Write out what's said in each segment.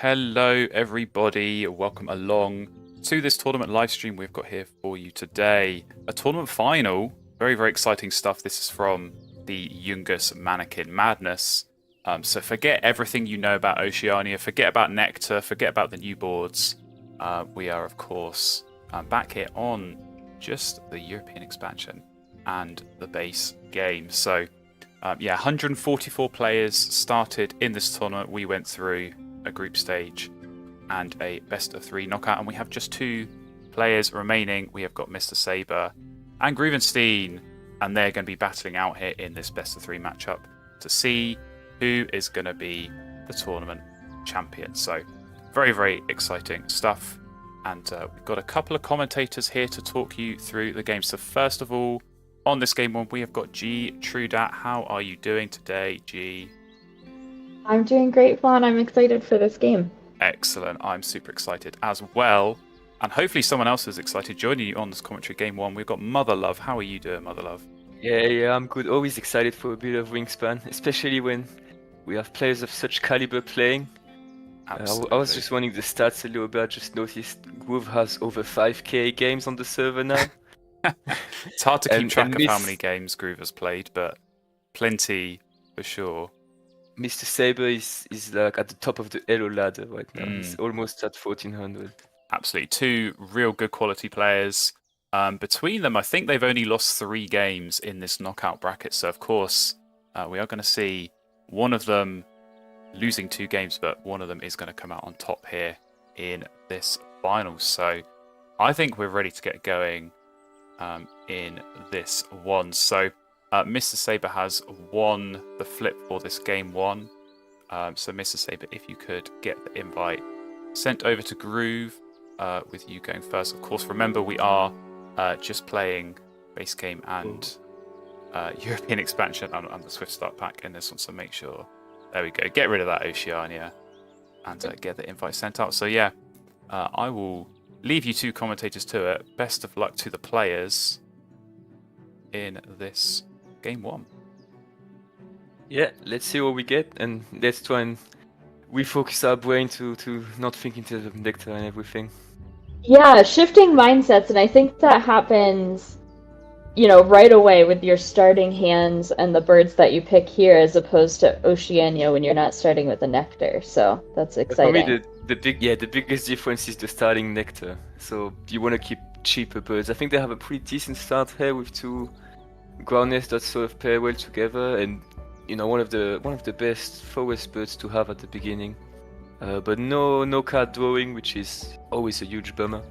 Hello, everybody. Welcome along to this tournament live stream we've got here for you today. A tournament final. Very, very exciting stuff. This is from the Yungas Manakin Madness. So forget everything you know about Oceania. Forget about Nectar. Forget about the new boards. We are, of course, back here on just the European expansion and the base game. So, 144 players started in this tournament. We went through a group stage and a best of 3 knockout, and we have just 2 players remaining. We have got MrSaber and Groovenstein, and they're going to be battling out here in this best of 3 matchup to see who is going to be the tournament champion. So very, very exciting stuff, and we've got a couple of commentators here to talk you through the game. So first of all, on this game one, we have got G Trudat. How are you doing today, G? I'm doing great, Fawn. I'm excited for this game. Excellent. I'm super excited as well. And hopefully someone else is excited joining you on this commentary game one. We've got Mother Love. How are you doing, Mother Love? Yeah, I'm good. Always excited for a bit of Wingspan, especially when we have players of such caliber playing. Absolutely. I was just running the stats a little bit. I just noticed Groove has over 5k games on the server now. It's hard to keep track of how many games Groove has played, but plenty for sure. MrSaber is like at the top of the Elo ladder right now. He's almost at 1400. Absolutely. 2 real good quality players. Between them, I think they've only lost 3 games in this knockout bracket. So, of course, we are going to see one of them losing 2 games, but one of them is going to come out on top here in this final. So, I think we're ready to get going in this one. So, MrSaber has won the flip for this game 1. So MrSaber, if you could get the invite sent over to Groove with you going first. Of course, remember we are just playing base game and European expansion and the Swift Start pack in this one. So make sure, there we go, get rid of that Oceania and get the invite sent out. So yeah, I will leave you 2 commentators to it. Best of luck to the players in this game 1. Yeah, let's see what we get, and let's try and refocus our brain to not think in terms of Nectar and everything. Yeah, shifting mindsets, and I think that happens, right away with your starting hands and the birds that you pick here, as opposed to Oceania when you're not starting with the Nectar. So that's exciting. For me, the biggest difference is the starting Nectar. So you want to keep cheaper birds. I think they have a pretty decent start here with 2 ground nests that sort of pair well together, and one of the best forest birds to have at the beginning. But no card drawing, which is always a huge bummer.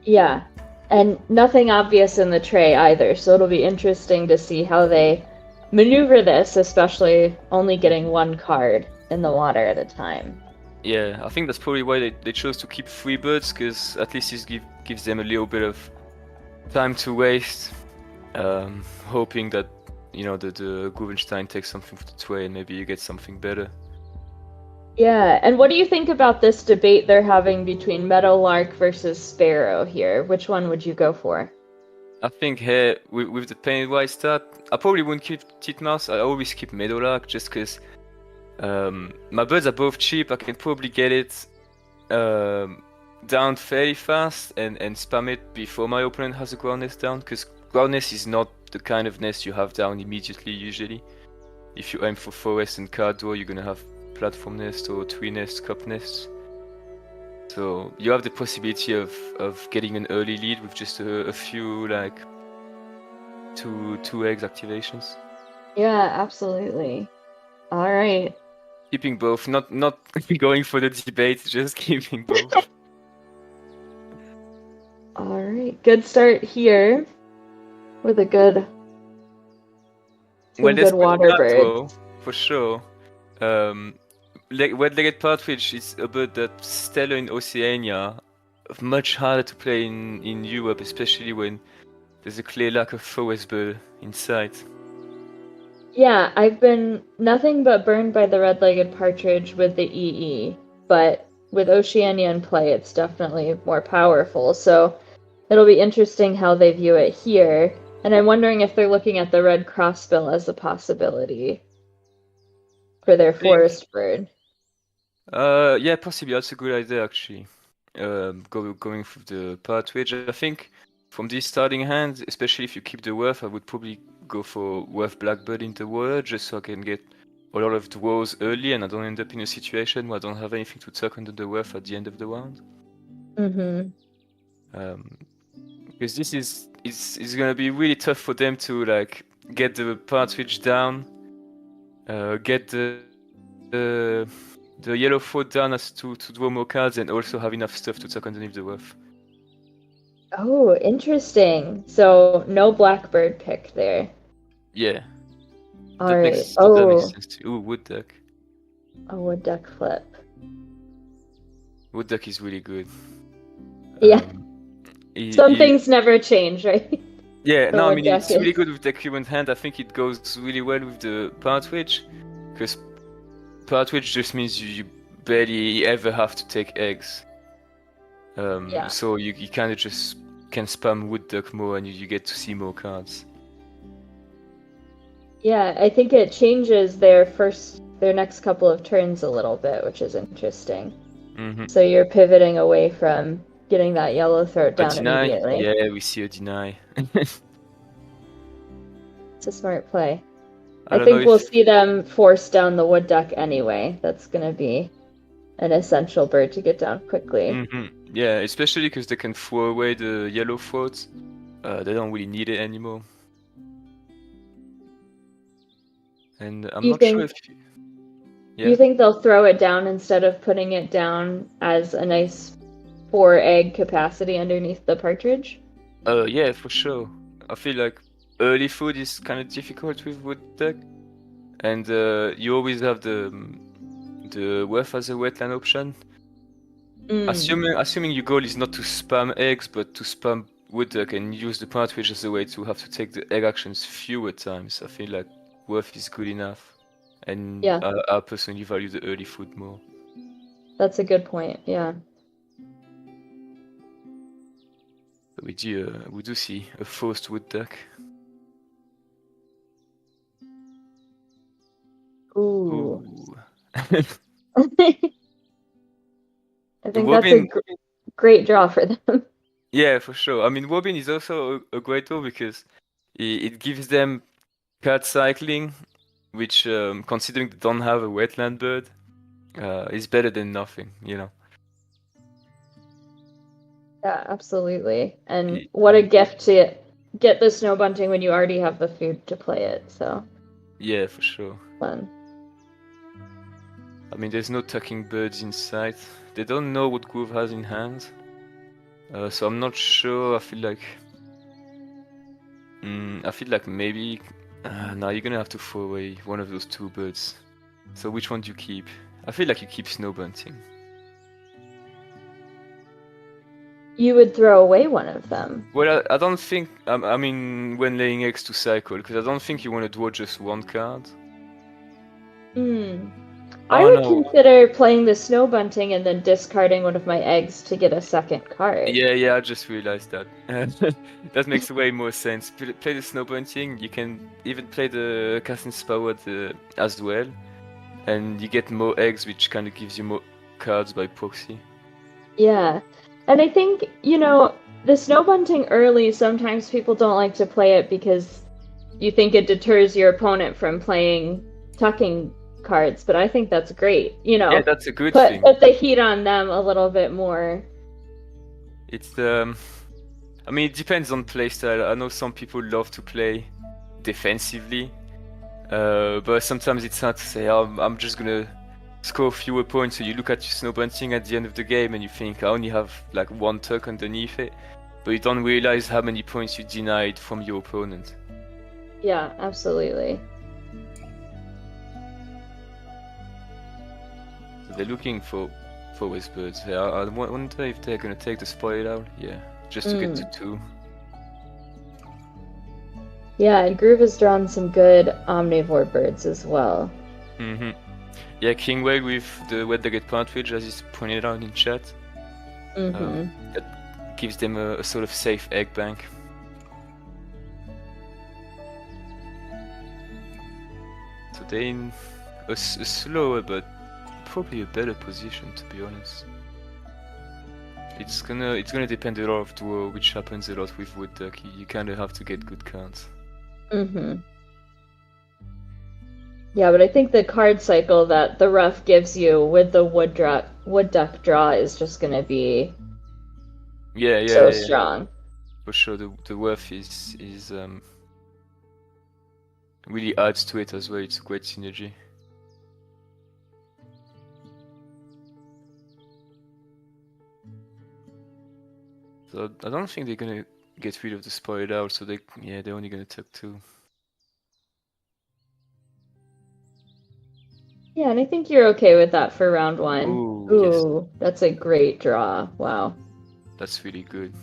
Yeah, and nothing obvious in the tray either, so it'll be interesting to see how they maneuver this, especially only getting 1 card in the water at a time. Yeah, I think that's probably why they chose to keep 3 birds, because at least this gives them a little bit of time to waste, hoping that the Groovenstein takes something for the tray and maybe you get something better. Yeah, and what do you think about this debate they're having between Meadowlark versus Sparrow here? Which one would you go for? I think here, with the painted-wise start, I probably wouldn't keep Titmouse. I always keep Meadowlark just because my birds are both cheap. I can probably get it down fairly fast and spam it before my opponent has a ground nest down, because ground nest is not the kind of nest you have down immediately usually. If you aim for forest and card draw, you're gonna have platform nest or tree nest, cup nests. So you have the possibility of getting an early lead with just a few, like two eggs activations. Yeah, absolutely. All right. Keeping both, not going for the debate, just keeping both. All right, good start here with a good water bird. For sure. Red-legged partridge is a bird that's stellar in Oceania, much harder to play in Europe, especially when there's a clear lack of forest bird in sight. Yeah, I've been nothing but burned by the red-legged partridge with the EE, but with Oceania in play, it's definitely more powerful. So it'll be interesting how they view it here. And I'm wondering if they're looking at the red crossbill as a possibility for their forest bird. Yeah, possibly. That's a good idea, actually. Going through the partridge. I think from this starting hand, especially if you keep the Werf, I would probably go for Werf Blackbird in the water, just so I can get a lot of dwarves early and I don't end up in a situation where I don't have anything to tuck under the Werf at the end of the round. Mm-hmm. Because this is it's gonna be really tough for them to like get the partridge down, get the yellow foot down as to draw more cards and also have enough stuff to tuck underneath the Werf. Oh, interesting. So no Blackbird pick there. Yeah. All That right. makes Oh, sense too. Ooh, Wood Duck. a wood duck flip. Wood Duck is really good. Yeah. Some He- things never change, right? Yeah, The no, I wood mean duck it's really is- good with the current hand. I think it goes really well with the partridge, because partridge just means you barely ever have to take eggs. Yeah. So you kind of just can spam wood duck more, and you get to see more cards. Yeah, I think it changes their next couple of turns a little bit, which is interesting. Mm-hmm. So you're pivoting away from getting that yellow throat A down deny? immediately. Yeah, we see a deny. It's a smart play. I I don't think know we'll if see them force down the wood duck anyway. That's gonna be an essential bird to get down quickly. Yeah, especially because they can throw away the yellow throat. They don't really need it anymore. And I'm You not sure think- if Do yeah. you think they'll throw it down instead of putting it down as a nice 4-egg capacity underneath the partridge? Yeah, for sure. I feel like early food is kind of difficult with wood duck, and you always have the Werf as a wetland option. Assuming your goal is not to spam eggs, but to spam wood duck and use the partridge as a way to have to take the egg actions fewer times. I feel like Werf is good enough, and Yeah. I personally value the early food more. That's a good point, yeah. But we do see a forced wood duck. Ooh. Ooh. I think that's a Robin- great draw for them. Yeah, for sure. I mean, Robin is also a great tool because it gives them card cycling, which, considering they don't have a wetland bird, is better than nothing, you know. Yeah, absolutely. And Ye- what a gift to get the snow bunting when you already have the food to play it. So Yeah, for sure. fun. I mean, there's no tucking birds in sight. They don't know what Groove has in hand. So I'm not sure. I feel like maybe now you're gonna have to throw away one of those two birds. So which one do you keep? I feel like you keep snow bunting. You would throw away one of them. Well, I don't think. I mean, when laying eggs to cycle, because I don't think you want to draw just one card. I Oh, would no. consider playing the snow bunting and then discarding one of my eggs to get a second card. Yeah, I just realized that. That makes way more sense. Play the snow bunting. You can even play the casting spell as well, and you get more eggs, which kind of gives you more cards by proxy. Yeah. And I think, the snow bunting early, sometimes people don't like to play it because you think it deters your opponent from playing tucking cards, but I think that's great. Yeah, that's a good thing. Put the heat on them a little bit more. It's I mean, it depends on playstyle. I know some people love to play defensively, but sometimes it's hard to say, oh, I'm just gonna score fewer points. So you look at your snow bunting at the end of the game and you think, I only have like one tuck underneath it, but you don't realize how many points you denied from your opponent. Yeah, absolutely. So they're looking for birds. I wonder if they're gonna take the spoil out. Yeah, just to get to 2. Yeah, and Groove has drawn some good omnivore birds as well. Yeah, King Whale with the wet-legged partridge, as is pointed out in chat. That gives them a sort of safe egg bank. So they're in a slower but probably a better position, to be honest. It's gonna depend a lot of duo, which happens a lot with wood duck. You kind of have to get good cards. Mm-hmm. Yeah, but I think the card cycle that the rough gives you with the wood duck draw is just gonna be so strong. For sure, the worth is really adds to it as well. It's a great synergy. So I don't think they're gonna get rid of the spoiled owl, so they're only gonna tuck 2. Yeah, and I think you're okay with that for round 1. Ooh, yes. That's a great draw. Wow. That's really good.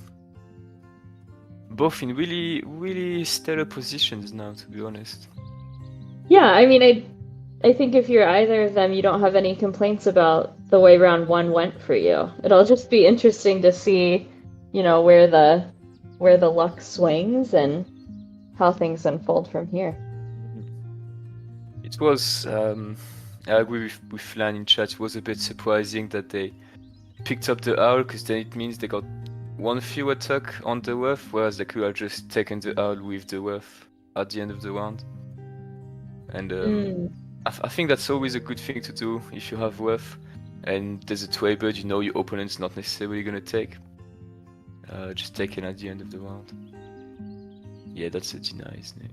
Both in really, really stellar positions now, to be honest. Yeah, I mean, I think if you're either of them, you don't have any complaints about the way round 1 went for you. It'll just be interesting to see, where the luck swings and how things unfold from here. It was, I agree with Flan in chat, it was a bit surprising that they picked up the owl, because then it means they got 1 fewer tuck on the worth, whereas they could have just taken the owl with the worth at the end of the round. And I think that's always a good thing to do if you have worth, and there's a tway bird your opponent's not necessarily gonna take. Just take it at the end of the round. Yeah, that's a deny, isn't it?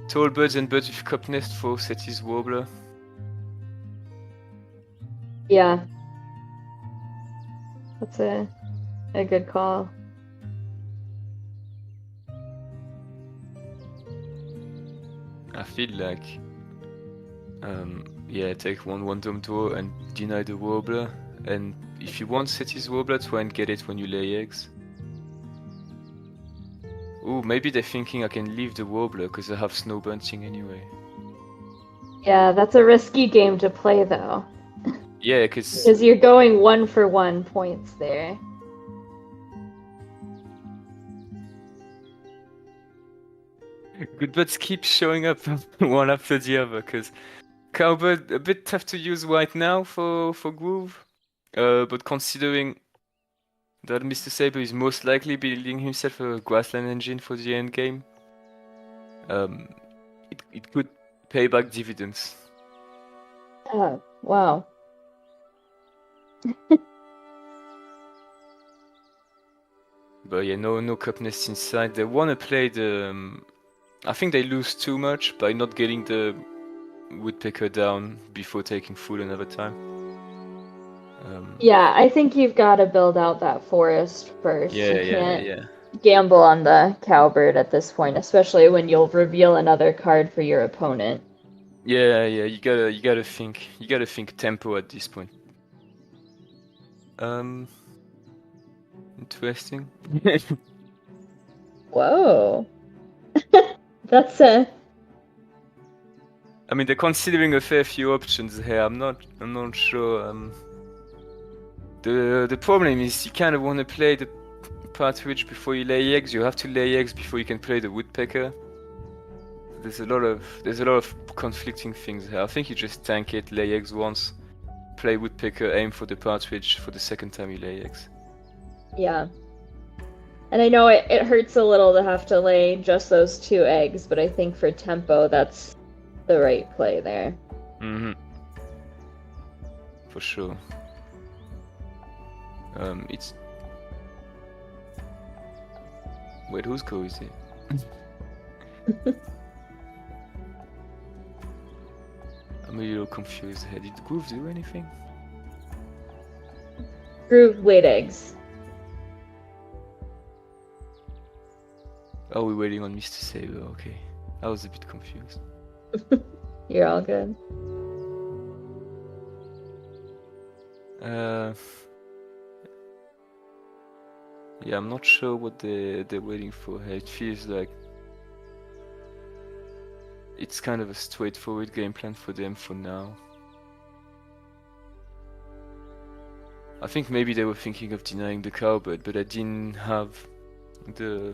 Tall birds and birds with cup nest for Seti's Warbler. Yeah. That's a good call. I feel like, take one dome draw and deny the Warbler, and if you want Seti's Warbler, try and get it when you lay eggs. Ooh, maybe they're thinking I can leave the Warbler because I have Snow Bunting anyway. Yeah, that's a risky game to play though. Yeah, because you're going 1-for-1 points there. good birds keep showing up one after the other, because Cowbird a bit tough to use right now for Groove, but considering that MrSaber is most likely building himself a grassland engine for the end game, it could pay back dividends. Oh, wow. But yeah, no cup nest inside. They want to play the. I think they lose too much by not getting the woodpecker down before taking food another time. Yeah, I think you've got to build out that forest first. Yeah, you can't yeah. gamble on the cowbird at this point, especially when you'll reveal another card for your opponent. Yeah. You gotta think tempo at this point. Interesting. Whoa. That's a. I mean, they're considering a fair few options here. I'm not sure. The problem is you kind of want to play the partridge before you lay eggs. You have to lay eggs before you can play the woodpecker. There's a lot of conflicting things here. I think you just tank it, lay eggs once, play woodpecker, aim for the partridge for the second time you lay eggs. Yeah. And I know it hurts a little to have to lay just those 2 eggs, but I think for tempo, that's the right play there. For sure. It's... Wait, whose go is it? I'm a little confused here. Did Groove do anything? Groove laid eggs. Oh, we're waiting on MrSaber, okay. I was a bit confused. You're all good. Yeah, I'm not sure what they're waiting for here. It feels like it's kind of a straightforward game plan for them for now. I think maybe they were thinking of denying the cowbird, but I didn't have the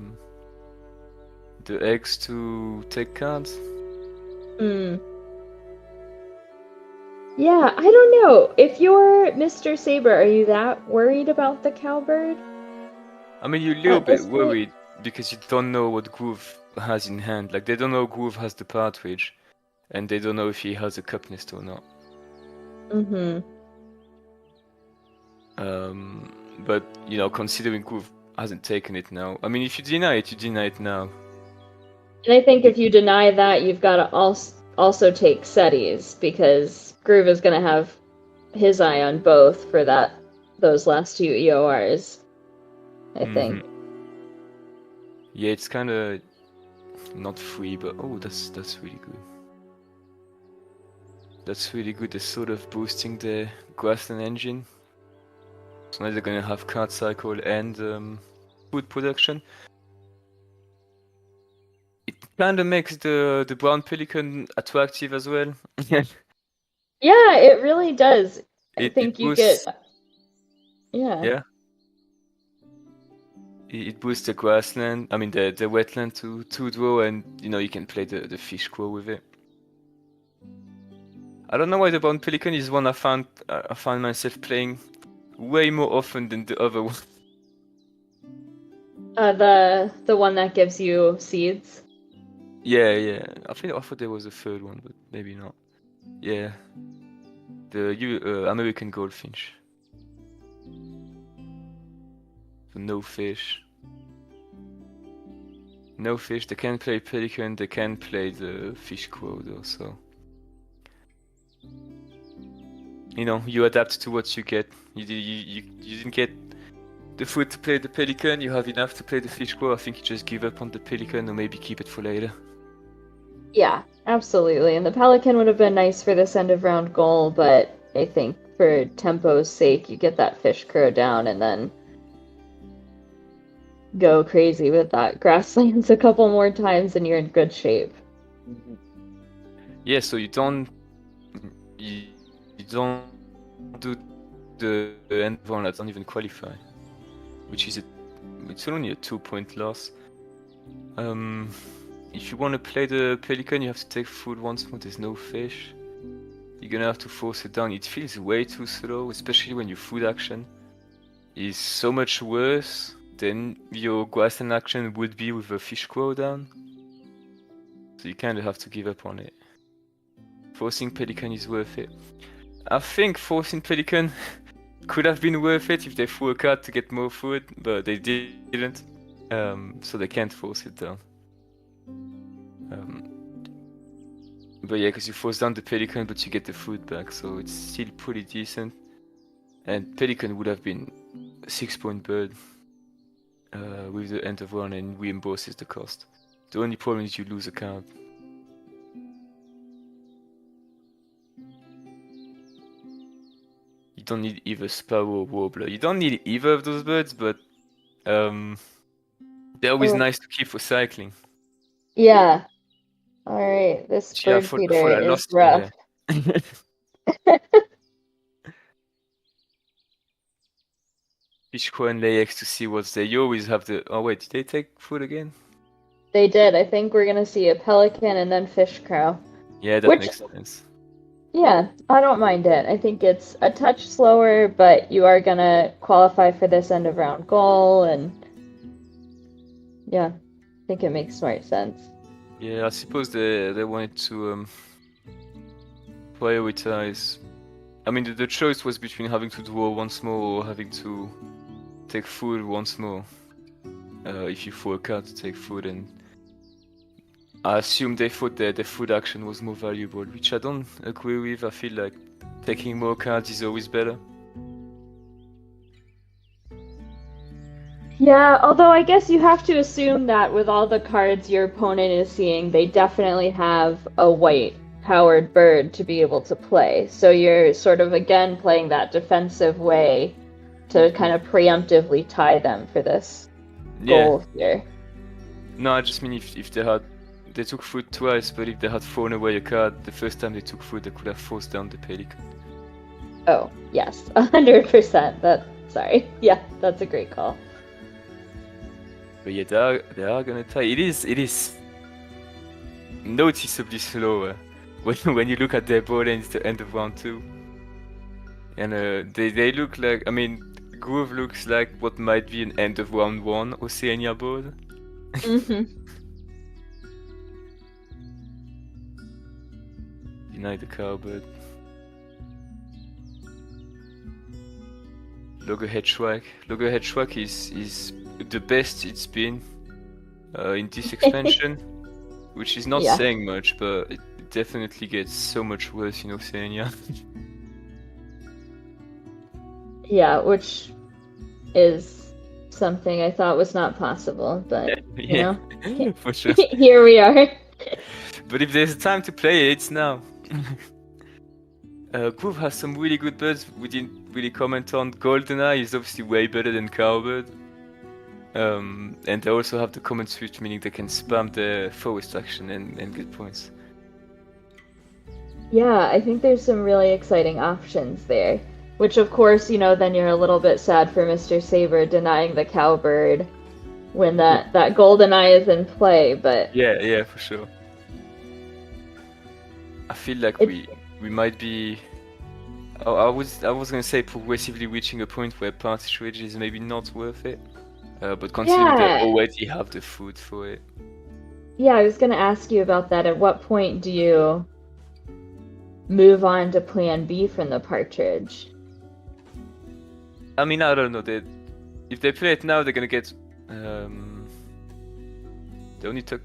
eggs to take cards. Yeah, I don't know. If you're MrSaber, are you that worried about the cowbird I mean, you're a little at this bit point? worried because you don't know what Groove has in hand. Like, they don't know Groove has the partridge, and they don't know if he has a cup nest or not. Mm-hmm. But, you know, considering Groove hasn't taken it now. I mean, if you deny it, you deny it now. And I think if you deny that, you've got to also take Seti's, because Groove is going to have his eye on both for those last two EORs, I think. Yeah, it's kind of not free, but oh, that's really good. That's really good. They're sort of boosting the grassland engine. So now they're gonna have card cycle and food production. It kind of makes the brown pelican attractive as well. Yeah, it really does. I think you boosts, get... Yeah. yeah. It boosts the grassland. I mean the wetland to 2-draw, and you know you can play the fish crow with it. I don't know why the brown pelican is one I found myself playing way more often than the other one. The one that gives you seeds. Yeah. I thought there was a third one, but maybe not. Yeah. The American goldfinch. So no fish. No fish. They can play pelican. They can play the fish crow though. So you know, you adapt to what you get. You didn't get the food to play the pelican. You have enough to play the fish crow. I think you just give up on the pelican or maybe keep it for later. Yeah, absolutely. And the pelican would have been nice for this end of round goal, but I think for tempo's sake, you get that fish crow down and then go crazy with that grasslands a couple more times and you're in good shape. Yeah, so you don't do the end one that don't even qualify, which is it's only a 2-point loss. If you want to play the pelican, you have to take food once more. There's no fish. You're gonna have to force it down. It feels way too slow, especially when your food action is so much worse than your grassland action would be with a fish crow down. So you kind of have to give up on it. Forcing pelican is worth it. I think forcing pelican could have been worth it if they threw a card to get more food, but they didn't. So they can't force it down. But yeah, because you force down the pelican, but you get the food back, so it's still pretty decent. And pelican would have been a 6-point bird with the end of round, and reimburses the cost. The only problem is you lose a card. You don't need either sparrow or warbler. You don't need either of those birds, but they're always nice to keep for cycling. Yeah. All right, this Yeah, bird for feeder that is last rough. Yeah. Fish crow and lay eggs to see what's there. You always have the. Oh wait, did they take food again? They did. I think we're gonna see a pelican and then fish crow. Yeah, that Which- makes sense. Yeah, I don't mind it. I think it's a touch slower, but you are gonna qualify for this end of round goal, and yeah, I think it makes smart sense. Yeah, I suppose they wanted to prioritize. I mean, the choice was between having to draw once more or having to take food once more. If you throw a card to take food, and I assume they thought that the food action was more valuable, which I don't agree with. I feel like taking more cards is always better. Yeah, although I guess you have to assume that with all the cards your opponent is seeing, they definitely have a white-powered bird to be able to play. So you're sort of, again, playing that defensive way to kind of preemptively tie them for this goal here. No, I just mean if they took food twice, but if they had thrown away a card the first time they took food, they could have forced down the pelican. Oh, yes, 100%. Sorry. Yeah, that's a great call. But yeah, they are gonna tie. It is noticeably slower. when you look at their board and it's the end of round 2. And they look like, I mean, Groove looks like what might be an end of round 1 Oceania board. Mm-hmm. Deny the cowbird. Loggerhead Shrike. Loggerhead Shrike is the best it's been in this expansion, which is not Yeah. saying much, but it definitely gets so much worse in Oceania. Yeah, which is something I thought was not possible, but you know, for sure. here we are. But if there's time to play it, it's now. Groove has some really good birds we didn't really comment on. Goldeneye is obviously way better than Cowbird. And they also have the common switch, meaning they can spam the forest action and get points. Yeah, I think there's some really exciting options there. Which, of course, you know, then you're a little bit sad for MrSaber denying the cowbird when that golden eye is in play, but Yeah, for sure. I feel like we might be. I was gonna say progressively reaching a point where party strategy is maybe not worth it, but considering they already have the food for it. Yeah, I was gonna ask you about that. At what point do you move on to Plan B from the partridge? I mean, I don't know. If they play it now, they're gonna get. They only took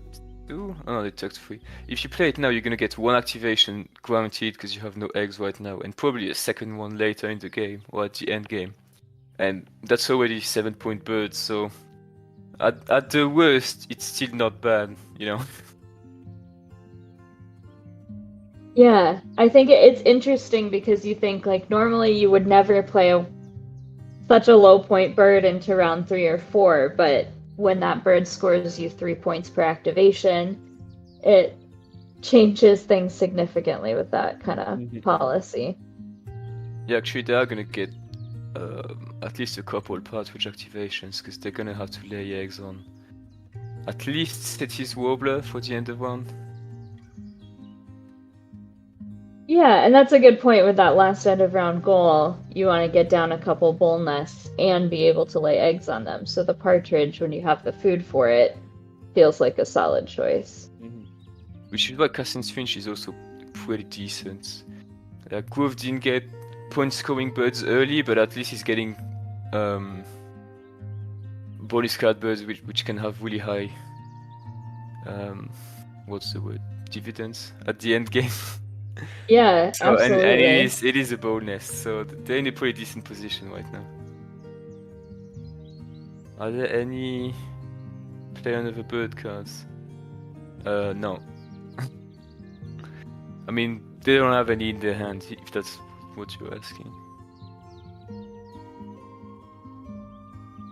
2? Oh no, they took 3. If you play it now, you're gonna get 1 activation guaranteed because you have no eggs right now, and probably a second one later in the game or at the end game, and that's already 7-point birds. So, at the worst, it's still not bad, you know. Yeah, I think it's interesting because you think like normally you would never play such a low point bird into round 3 or 4, but when that bird scores you 3 points per activation, it changes things significantly with that kind of policy. Yeah, actually, they are gonna get at least a couple partridge activations because they're gonna have to lay eggs on at least Setty's Warbler for the end of round. Yeah, and that's a good point with that last end of round goal. You want to get down a couple bull nests and be able to lay eggs on them. So the partridge, when you have the food for it, feels like a solid choice. Which is why Cassin's Finch is also pretty decent. Groove didn't get point scoring birds early, but at least he's getting bonus card birds which can have really high what's the word? Dividends at the end game. Yeah, So, absolutely. and it is a bow nest, so they're in a pretty decent position right now. Are there any play another bird cards? No. I mean, they don't have any in their hand, if that's what you're asking.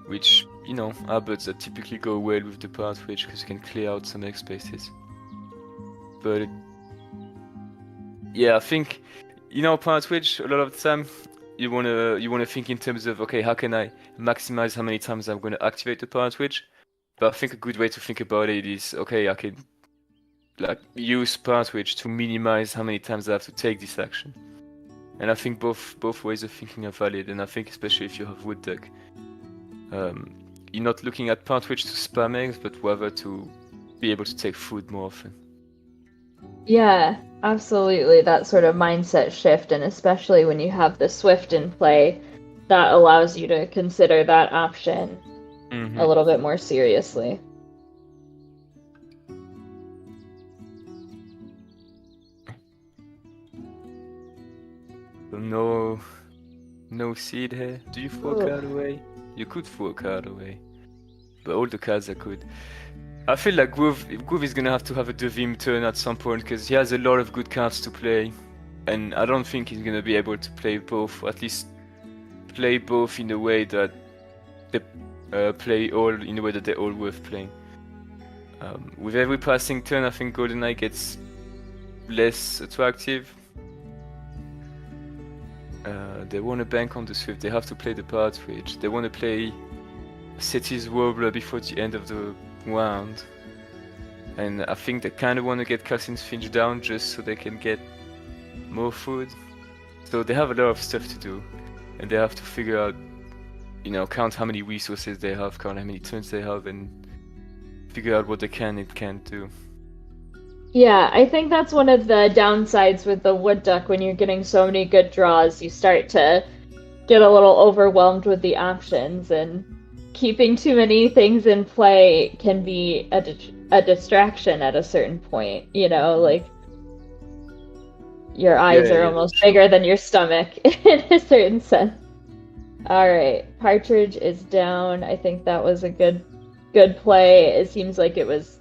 Which, you know, are birds that typically go well with the partridge because you can clear out some egg spaces. But yeah, I think, you know, partridge, a lot of the time you wanna think in terms of, okay, how can I maximize how many times I'm gonna activate the partridge? But I think a good way to think about it is, okay, I can like use partridge to minimize how many times I have to take this action. And I think both ways of thinking are valid, and I think especially if you have wood duck, you're not looking at partridge to spam eggs, but rather to be able to take food more often. Yeah, absolutely. That sort of mindset shift, and especially when you have the Swift in play, that allows you to consider that option a little bit more seriously. So no seed here. Do you throw a card away? You could throw a card away, but all the cards are good. I feel like Groove is gonna have to have a Devim turn at some point because he has a lot of good cards to play, and I don't think he's gonna be able to play both. Or at least play both in a way that they play all in a way that they're all worth playing. With every passing turn, I think GoldenEye gets less attractive. They want to bank on the Swift. They have to play the partridge. They want to play Setty's Warbler before the end of the round. And I think they kind of want to get Cassin's Finch down just so they can get more food. So they have a lot of stuff to do, and they have to figure out, count how many resources they have, count how many turns they have, and figure out what they can and can't do. Yeah, I think that's one of the downsides with the wood duck. When you're getting so many good draws, you start to get a little overwhelmed with the options, and keeping too many things in play can be a distraction at a certain point, like your eyes are almost bigger than your stomach in a certain sense. All right, Partridge is down. I think that was a good play. It seems like it was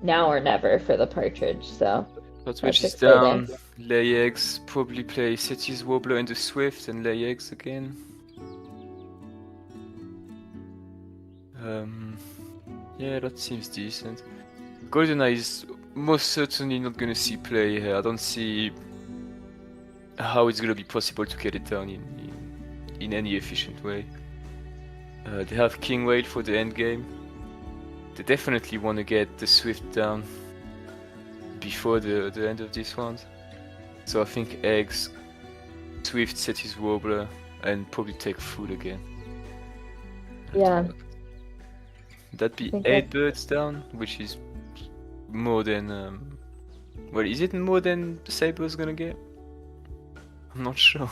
now or never for the Partridge, so Partridge is down, lay eggs, probably play City's Warbler into Swift and lay eggs again. Yeah, that seems decent. GoldenEye is most certainly not gonna see play here. I don't see how it's gonna be possible to get it down in any efficient way. They have King Whale for the end game. They definitely want to get the Swift down before the end of this round. So I think eggs, Swift, City's Warbler, and probably take food again. Yeah. That'd be 8 birds down, which is more than well, is it more than the Saber's gonna get? I'm not sure.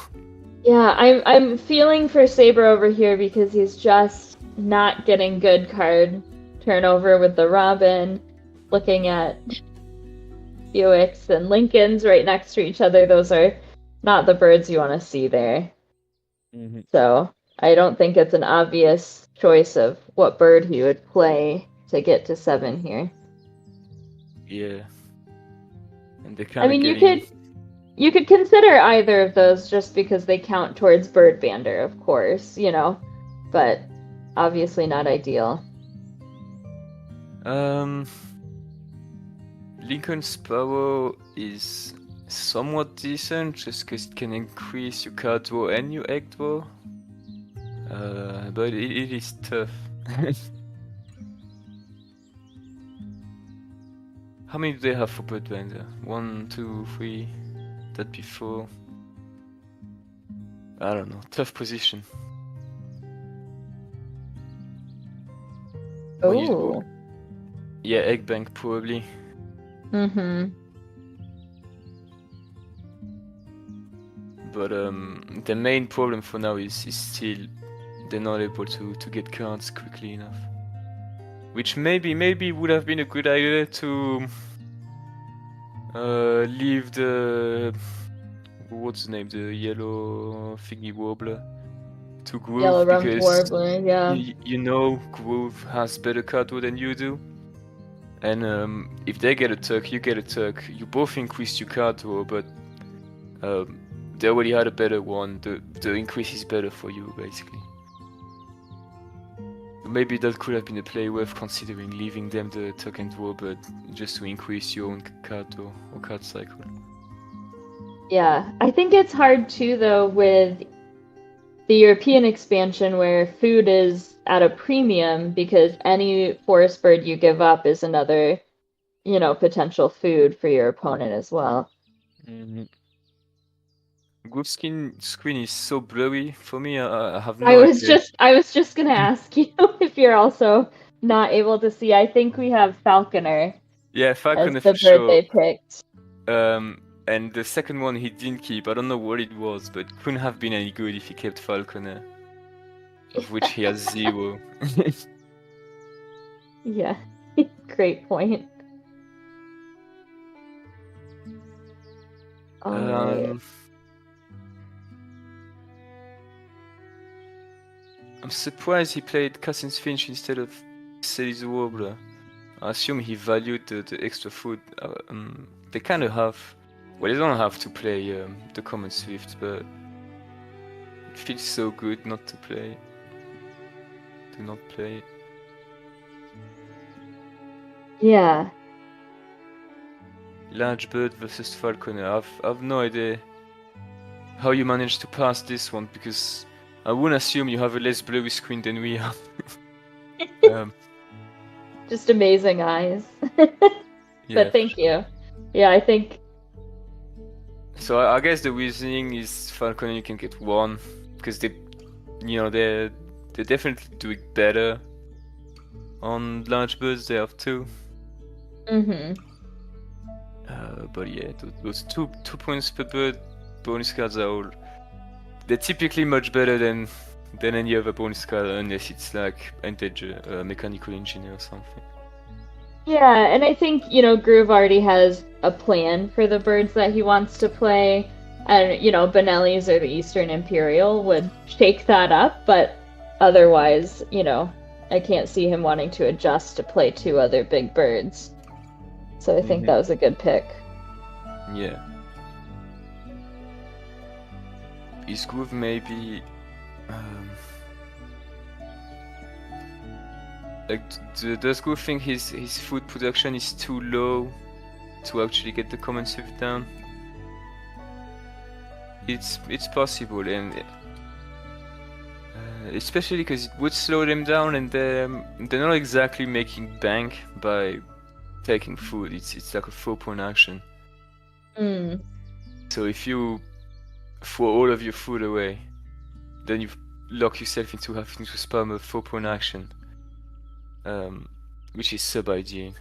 Yeah, I'm feeling for Saber over here because he's just not getting good card turnover with the Robin. Looking at Buicks and Lincolns right next to each other, those are not the birds you want to see there. Mm-hmm. So I don't think it's an obvious choice of what bird he would play to get to 7 here. Yeah. And they kind of you could consider either of those just because they count towards Bird Bander, of course, but obviously not ideal. Lincoln Sparrow is somewhat decent just because it can increase your card draw and your egg draw. But it is tough. How many do they have for Bird Bander? 1, 2, 3. That'd be 4. I don't know. Tough position. Oh. Yeah, Egg Bank probably. Mm-hmm. But the main problem for now is still they're not able to get cards quickly enough. Which maybe would have been a good idea to leave the what's the name, the yellow thingy warbler to Groove, Yellow Rump because Warbler, yeah. Groove has better card draw than you do. And if they get a Turk, you get a Turk. You both increase your card draw, but they already had a better one. The increase is better for you, basically. Maybe that could have been a play worth considering, leaving them the Turk and draw, but just to increase your own card draw or card cycle. Yeah, I think it's hard too, though, with the European expansion where food is at a premium, because any forest bird you give up is another, potential food for your opponent as well. Mm-hmm. Groove screen is so blurry for me. I have no idea. I was just gonna ask you if you're also not able to see. I think we have Falconer. Yeah, Falconer as the for bird sure. they picked. And the second one he didn't keep. I don't know what it was, but it couldn't have been any good if he kept Falconer, of which he has 0. Yeah, great point. Right. I'm surprised he played Cassin's Finch instead of City's Warbler. I assume he valued the extra food. They kind of have. Well, they don't have to play the common Swift, but it feels so good not to play. To not play it. Yeah. Large bird versus Falconer. I've no idea how you managed to pass this one, because I wouldn't assume you have a less blurry screen than we have. Just amazing eyes. Yeah. But thank you. Yeah, I think. So I guess the reasoning is Falcon you can get one because they're definitely doing better on large birds. They have two. Mm-hmm. But yeah, those 2 points per bird bonus cards are all. They're typically much better than any other bonus card unless it's like integer, mechanical engineer or something. Yeah, and I think, Groove already has a plan for the birds that he wants to play. And, Benelli's or the Eastern Imperial would shake that up, but otherwise, I can't see him wanting to adjust to play 2 other big birds. So I think that was a good pick. Yeah. Is Groove maybe does Groove think his food production is too low to actually get the common swift down? It's possible, and especially because it would slow them down, and they're not exactly making bank by taking food. It's like a 4-point action. So if you throw all of your food away, then you lock yourself into having to spam a 4-point action, which is sub-ideal.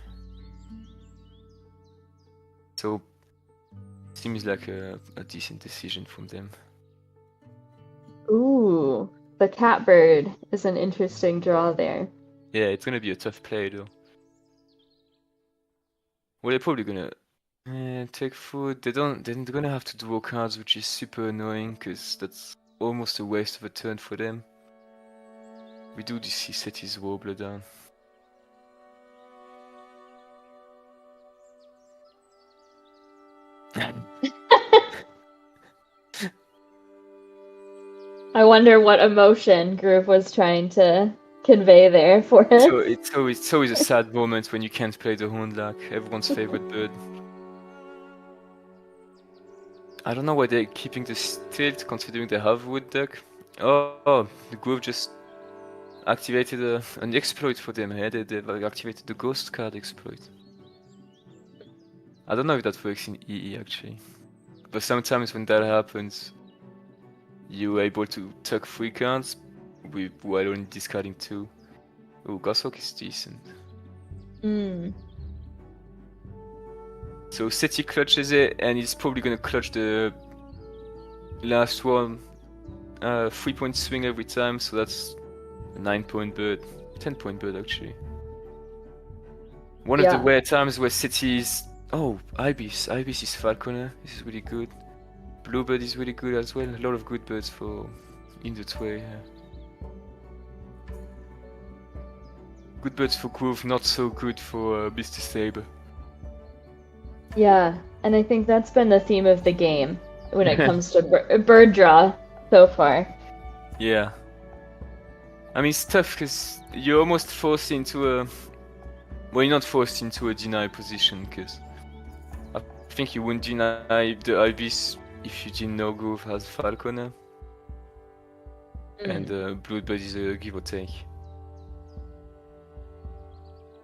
So seems like a decent decision from them. Ooh, the catbird is an interesting draw there. Yeah, it's gonna be a tough play though. Well, they're probably gonna take food. They're gonna have to draw cards, which is super annoying because that's almost a waste of a turn for them. We do this. He set his Warbler down. I wonder what emotion Groove was trying to convey there for us. So it's always a sad moment when you can't play the Hornlark, everyone's favorite bird. I don't know why they're keeping the stilt considering they have Wood Duck. Oh, the Groove just activated an exploit for them. Yeah, they've activated the Ghost card exploit. I don't know if that works in EE actually, but sometimes when that happens, you're able to tuck 3 cards while only discarding 2. Oh, Goshawk is decent. So Seti clutches it, and he's probably gonna clutch the last one. 3-point swing every time, so that's a 9-point bird. 10-point bird actually. One of the rare times where Seti is... Oh, Ibis. Ibis is Falconer. This is really good. Bluebird is really good as well. A lot of good birds for in the way. Good birds for Groove, not so good for MrSaber. Yeah, and I think that's been the theme of the game when it comes to bird draw so far. Yeah. I mean, it's tough because you're almost forced into a... Well, you're not forced into a deny position because I think you wouldn't deny the Ibis if you didn't know Groove has Falconer. And Bluebird is a give or take.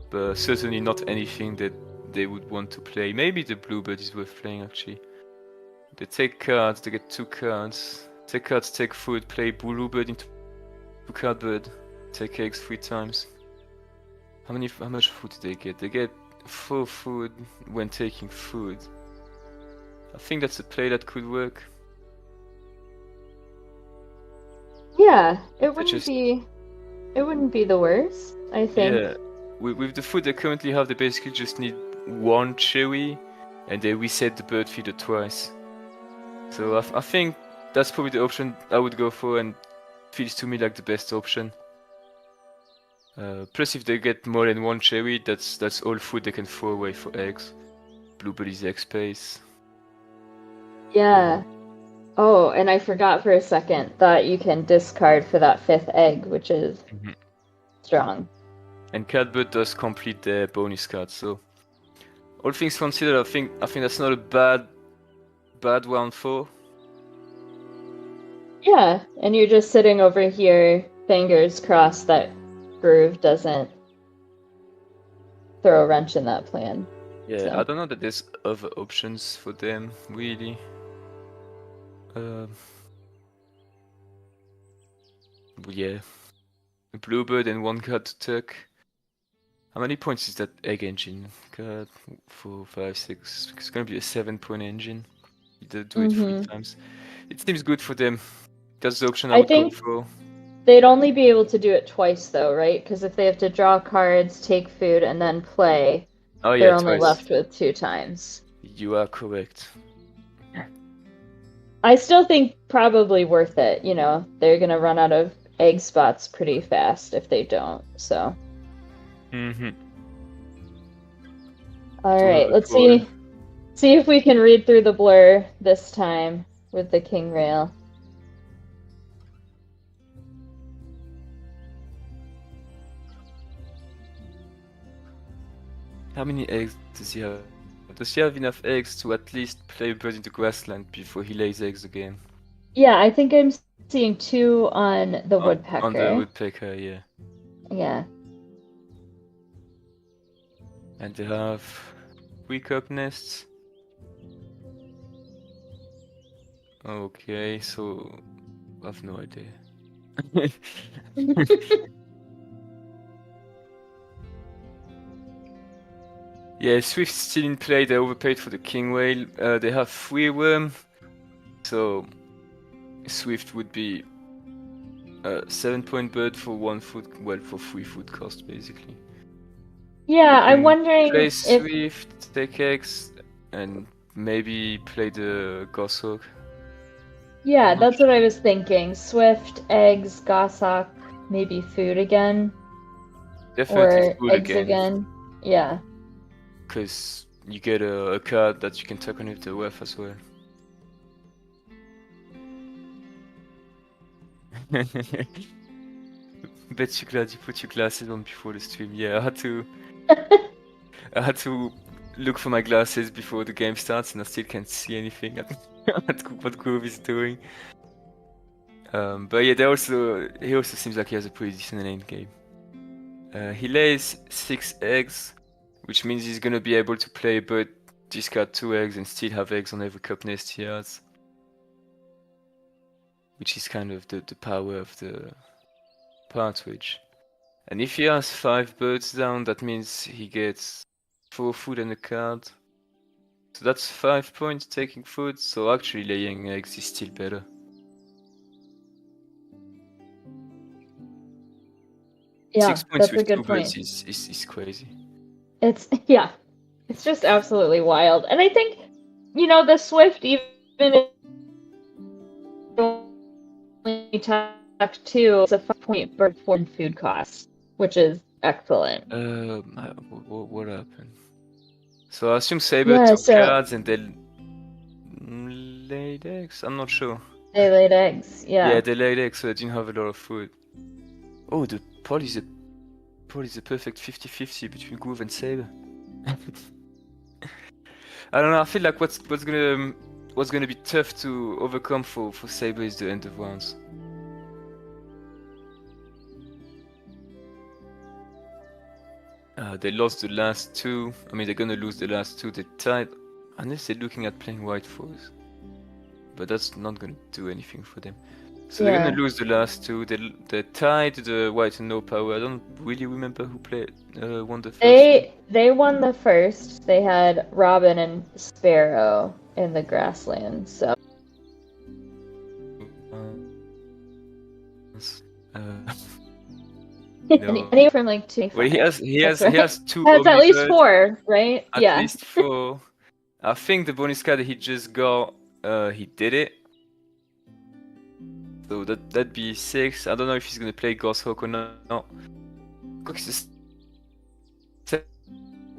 But certainly not anything that they would want to play. Maybe the Bluebird is worth playing actually. They take cards, they get 2 cards. Take cards, take food, play Bluebird into Cardbird. Take eggs 3 times. How much food do they get? They get 4 food when taking food. I think that's a play that could work. Yeah, it wouldn't be the worst, I think. Yeah. With the food they currently have, they basically just need 1 cherry, and they reset the bird feeder twice. So I think that's probably the option I would go for, and feels to me like the best option. Plus, if they get more than 1 cherry, that's all food they can throw away for eggs. Bluebird is egg space. Yeah. Oh, and I forgot for a second that you can discard for that 5th egg, which is strong. And Catbird does complete their bonus card, so all things considered, I think that's not a bad round 4. Yeah, and you're just sitting over here, fingers crossed that Groove doesn't throw a wrench in that plan. Yeah, So. I don't know that there's other options for them, really. But yeah, a bluebird and 1 card to tuck. How many points is that egg engine? God, 4, 5, 6. It's gonna be a 7-point engine. You do it 3 times. It seems good for them. That's the option I would go for. They'd only be able to do it twice, though, right? Because if they have to draw cards, take food, and then play, they're only left with 2 times. You are correct. I still think probably worth it. You know, they're gonna run out of egg spots pretty fast if they don't. So. All right, let's see if we can read through the blur this time with the king rail. How many eggs does he have? Does he have enough eggs to at least play a bird into grassland before he lays eggs again? Yeah, I think I'm seeing 2 on the woodpecker. On the woodpecker, yeah. Yeah. And they have 3 cup nests. Okay, so I have no idea. Yeah, Swift's still in play. They overpaid for the king whale. They have 3 worm, so Swift would be a 7-point bird for 1 food, well, for 3 food cost basically. Yeah, I'm wondering play if Swift, take eggs, and maybe play the goshawk. Yeah, that's what I was thinking. Swift, eggs, goshawk, maybe food again. Definitely or food eggs again. Yeah. Because you get a card that you can tuck on with the WEF as well. Bet you're glad you put your glasses on before the stream. Yeah, I had to look for my glasses before the game starts, and I still can't see anything at what Groove is doing. But yeah, he also seems like he has a pretty decent lane game. He lays 6 eggs, which means he's gonna be able to play a bird, discard 2 eggs, and still have eggs on every cup nest he has. Which is kind of the power of the partridge. And if he has 5 birds down, that means he gets 4 food and a card. So that's 5 points taking food, so actually laying eggs is still better. Yeah, 6 points that's a with good 2 point. birds is crazy. It's just absolutely wild. And I think, the Swift, even if only tuck 2, it's a 5-point bird for food cost, which is excellent. What happened? So I assume Saber took cards and they laid eggs? I'm not sure. They laid eggs, yeah. Yeah, they laid eggs, so they didn't have a lot of food. Oh, the poly is a perfect 50-50 between Groove and Saber. I don't know, I feel like what's gonna be tough to overcome for Saber is the end of rounds. They lost the last 2. I mean, they're gonna lose the last 2. They tied, unless they're looking at playing white fours. But that's not gonna do anything for them. So they're gonna lose the last 2. They tied the white and no power. I don't really remember who won the first. They won the first. They had Robin and Sparrow in the grasslands. So. No. Anywhere from like 2. Well, he has 2. Has at least 4, right? At least 4. I think the bonus card he just got, he did it. So that'd be 6. I don't know if he's gonna play Goshawk or not. It's a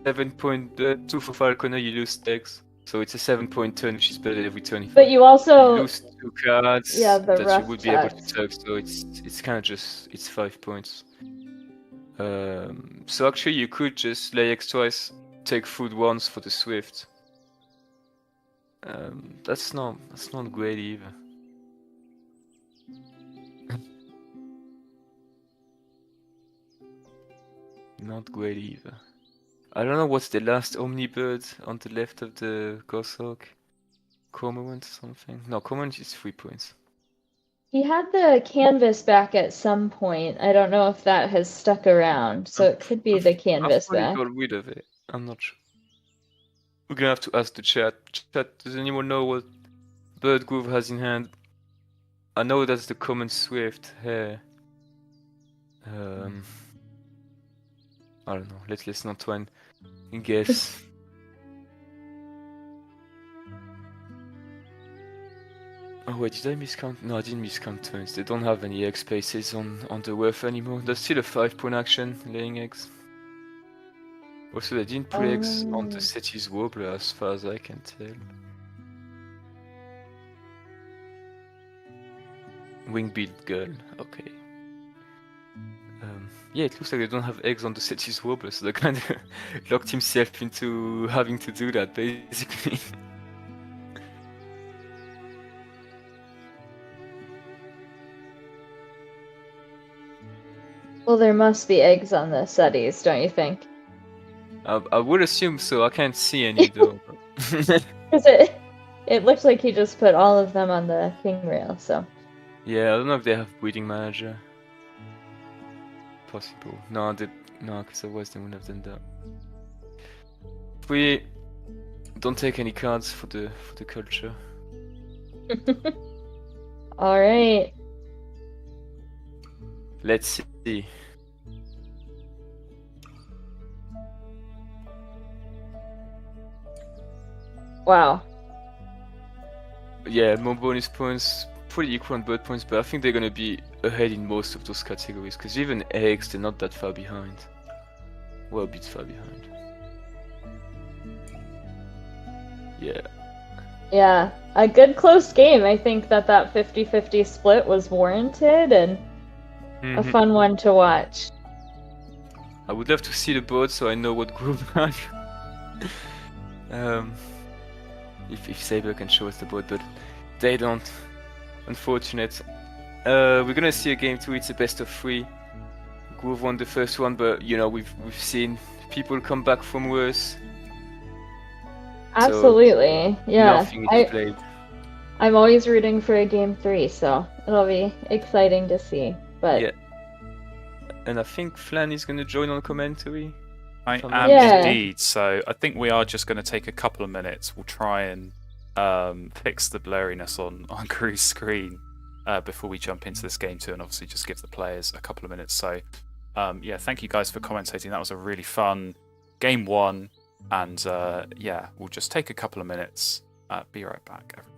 7.2 for Falconer. You lose eggs, so it's a 7-point turn, which is better every turn. But you also lose 2 cards that you would be able to tuck. So it's kind of just 5 points. So actually you could just lay eggs twice, take food once for the Swift. That's not great either. Not great either. I don't know what's the last Omnibird on the left of the Goshawk. Cormorant or something? No, Cormorant is 3 points. He had the canvas back at some point. I don't know if that has stuck around, so it could be the I canvas thought he back. got rid of it. I'm not sure. We're gonna have to ask the chat. Chat, does anyone know what Bird Groove has in hand? I know that's the common Swift here. I don't know. Let's listen Antoine guess. Oh wait, did I miscount? No, I didn't miscount turns. They don't have any egg spaces on the Wurf anymore. There's still a 5-point action, laying eggs. Also, they didn't put eggs on the Setti's Warbler as far as I can tell. Wing-beat girl, okay. Yeah, it looks like they don't have eggs on the Setti's Warbler, so they kind of locked himself into having to do that, basically. Well, there must be eggs on the Suddies, don't you think? I would assume so, I can't see any though. Because it looks like he just put all of them on the king rail, so. Yeah, I don't know if they have breeding manager. Possible. No, because otherwise they wouldn't have done that. We don't take any cards for the culture. All right. Let's see. Wow. Yeah, more bonus points, pretty equal on bird points, but I think they're gonna be ahead in most of those categories, because even eggs, they're not that far behind. Well, a bit far behind. Yeah. Yeah, a good close game. I think that 50-50 split was warranted and a fun one to watch. I would love to see the board so I know what group I'm. If Saber can show us the board, but they don't. Unfortunate. We're gonna see a game 2. It's a best of 3. Groove won the first one, but you know we've seen people come back from worse. Absolutely, So yeah. nothing is played. I'm always rooting for a game 3, so it'll be exciting to see. But yeah, and I think Flan is gonna join on commentary. I am indeed. So I think we are just going to take a couple of minutes. We'll try and fix the blurriness on Crew's screen before we jump into this game 2, and obviously just give the players a couple of minutes. So yeah, thank you guys for commentating. That was a really fun game 1, and yeah, we'll just take a couple of minutes. Be right back, everyone.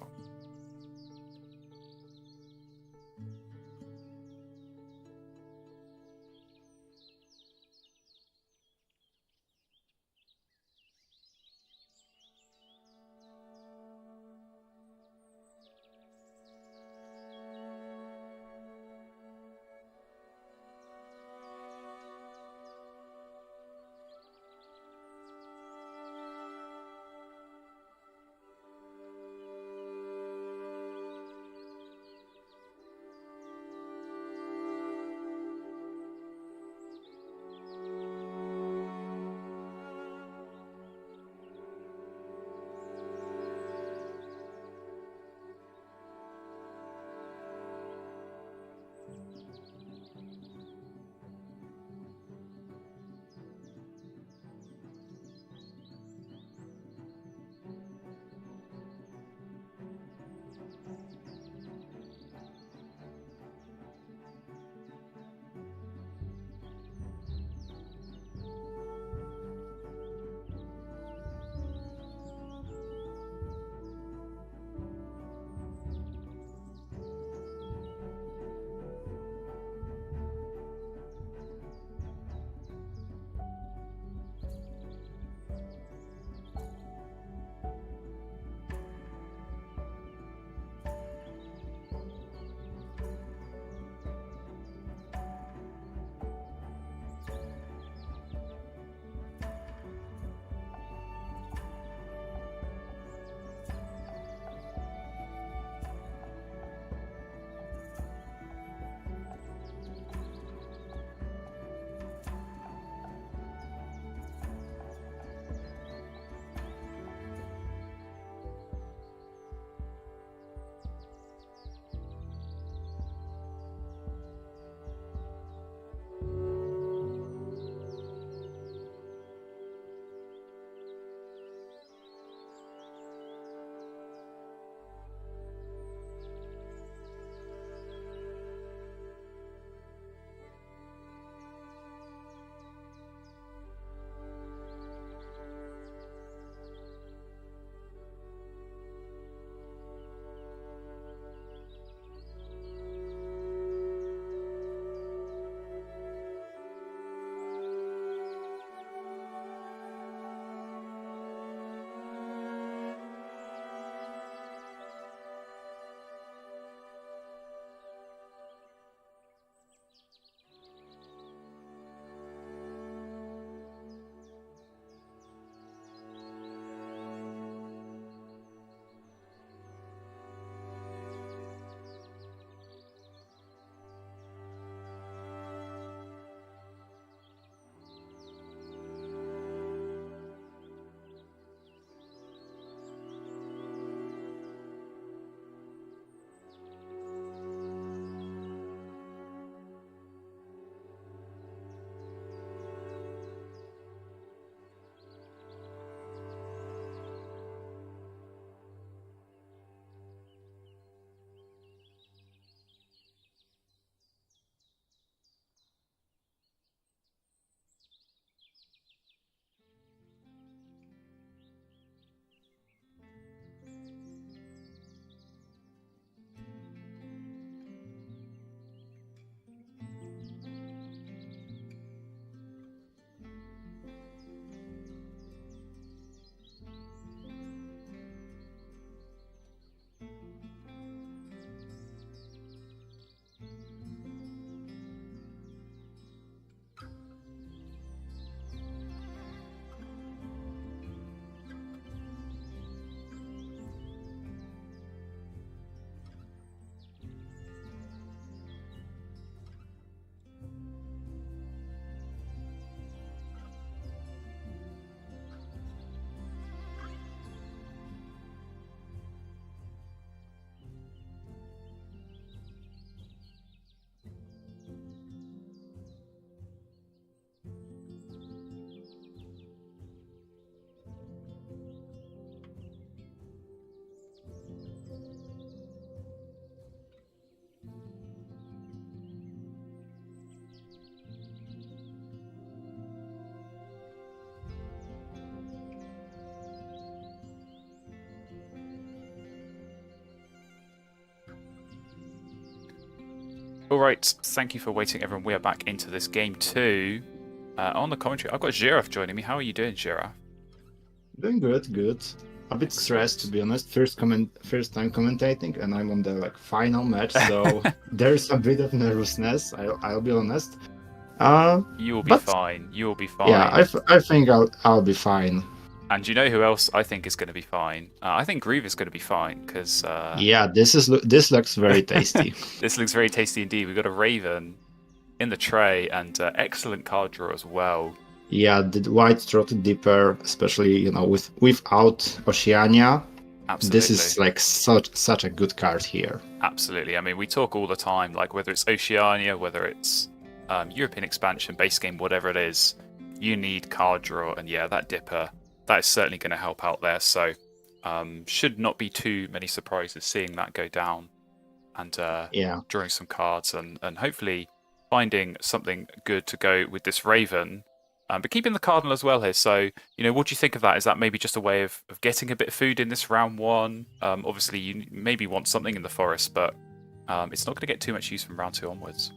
All right, thank you for waiting, everyone. We are back into this game 2. On the commentary, I've got Giraffe joining me. How are you doing, Giraffe? Doing good, good. A bit stressed, to be honest. First time commentating, and I'm on the final match, so there's a bit of nervousness. I'll be honest. You'll be but, fine. You'll be fine. Yeah, I think I'll be fine. And you know who else I think is going to be fine? I think Groove is going to be fine because. Yeah, this looks very tasty. This looks very tasty indeed. We've got a Raven in the tray and excellent card draw as well. Yeah, the white-throated dipper, especially without Oceania. Absolutely. This is like such a good card here. Absolutely. I mean, we talk all the time, like whether it's Oceania, whether it's European expansion, base game, whatever it is, you need card draw, and yeah, that dipper, that is certainly going to help out there. So should not be too many surprises seeing that go down and drawing some cards and hopefully finding something good to go with this Raven. But keeping the Cardinal as well here. So, what do you think of that? Is that maybe just a way of getting a bit of food in this round 1? Obviously, you maybe want something in the forest, but it's not going to get too much use from round 2 onwards.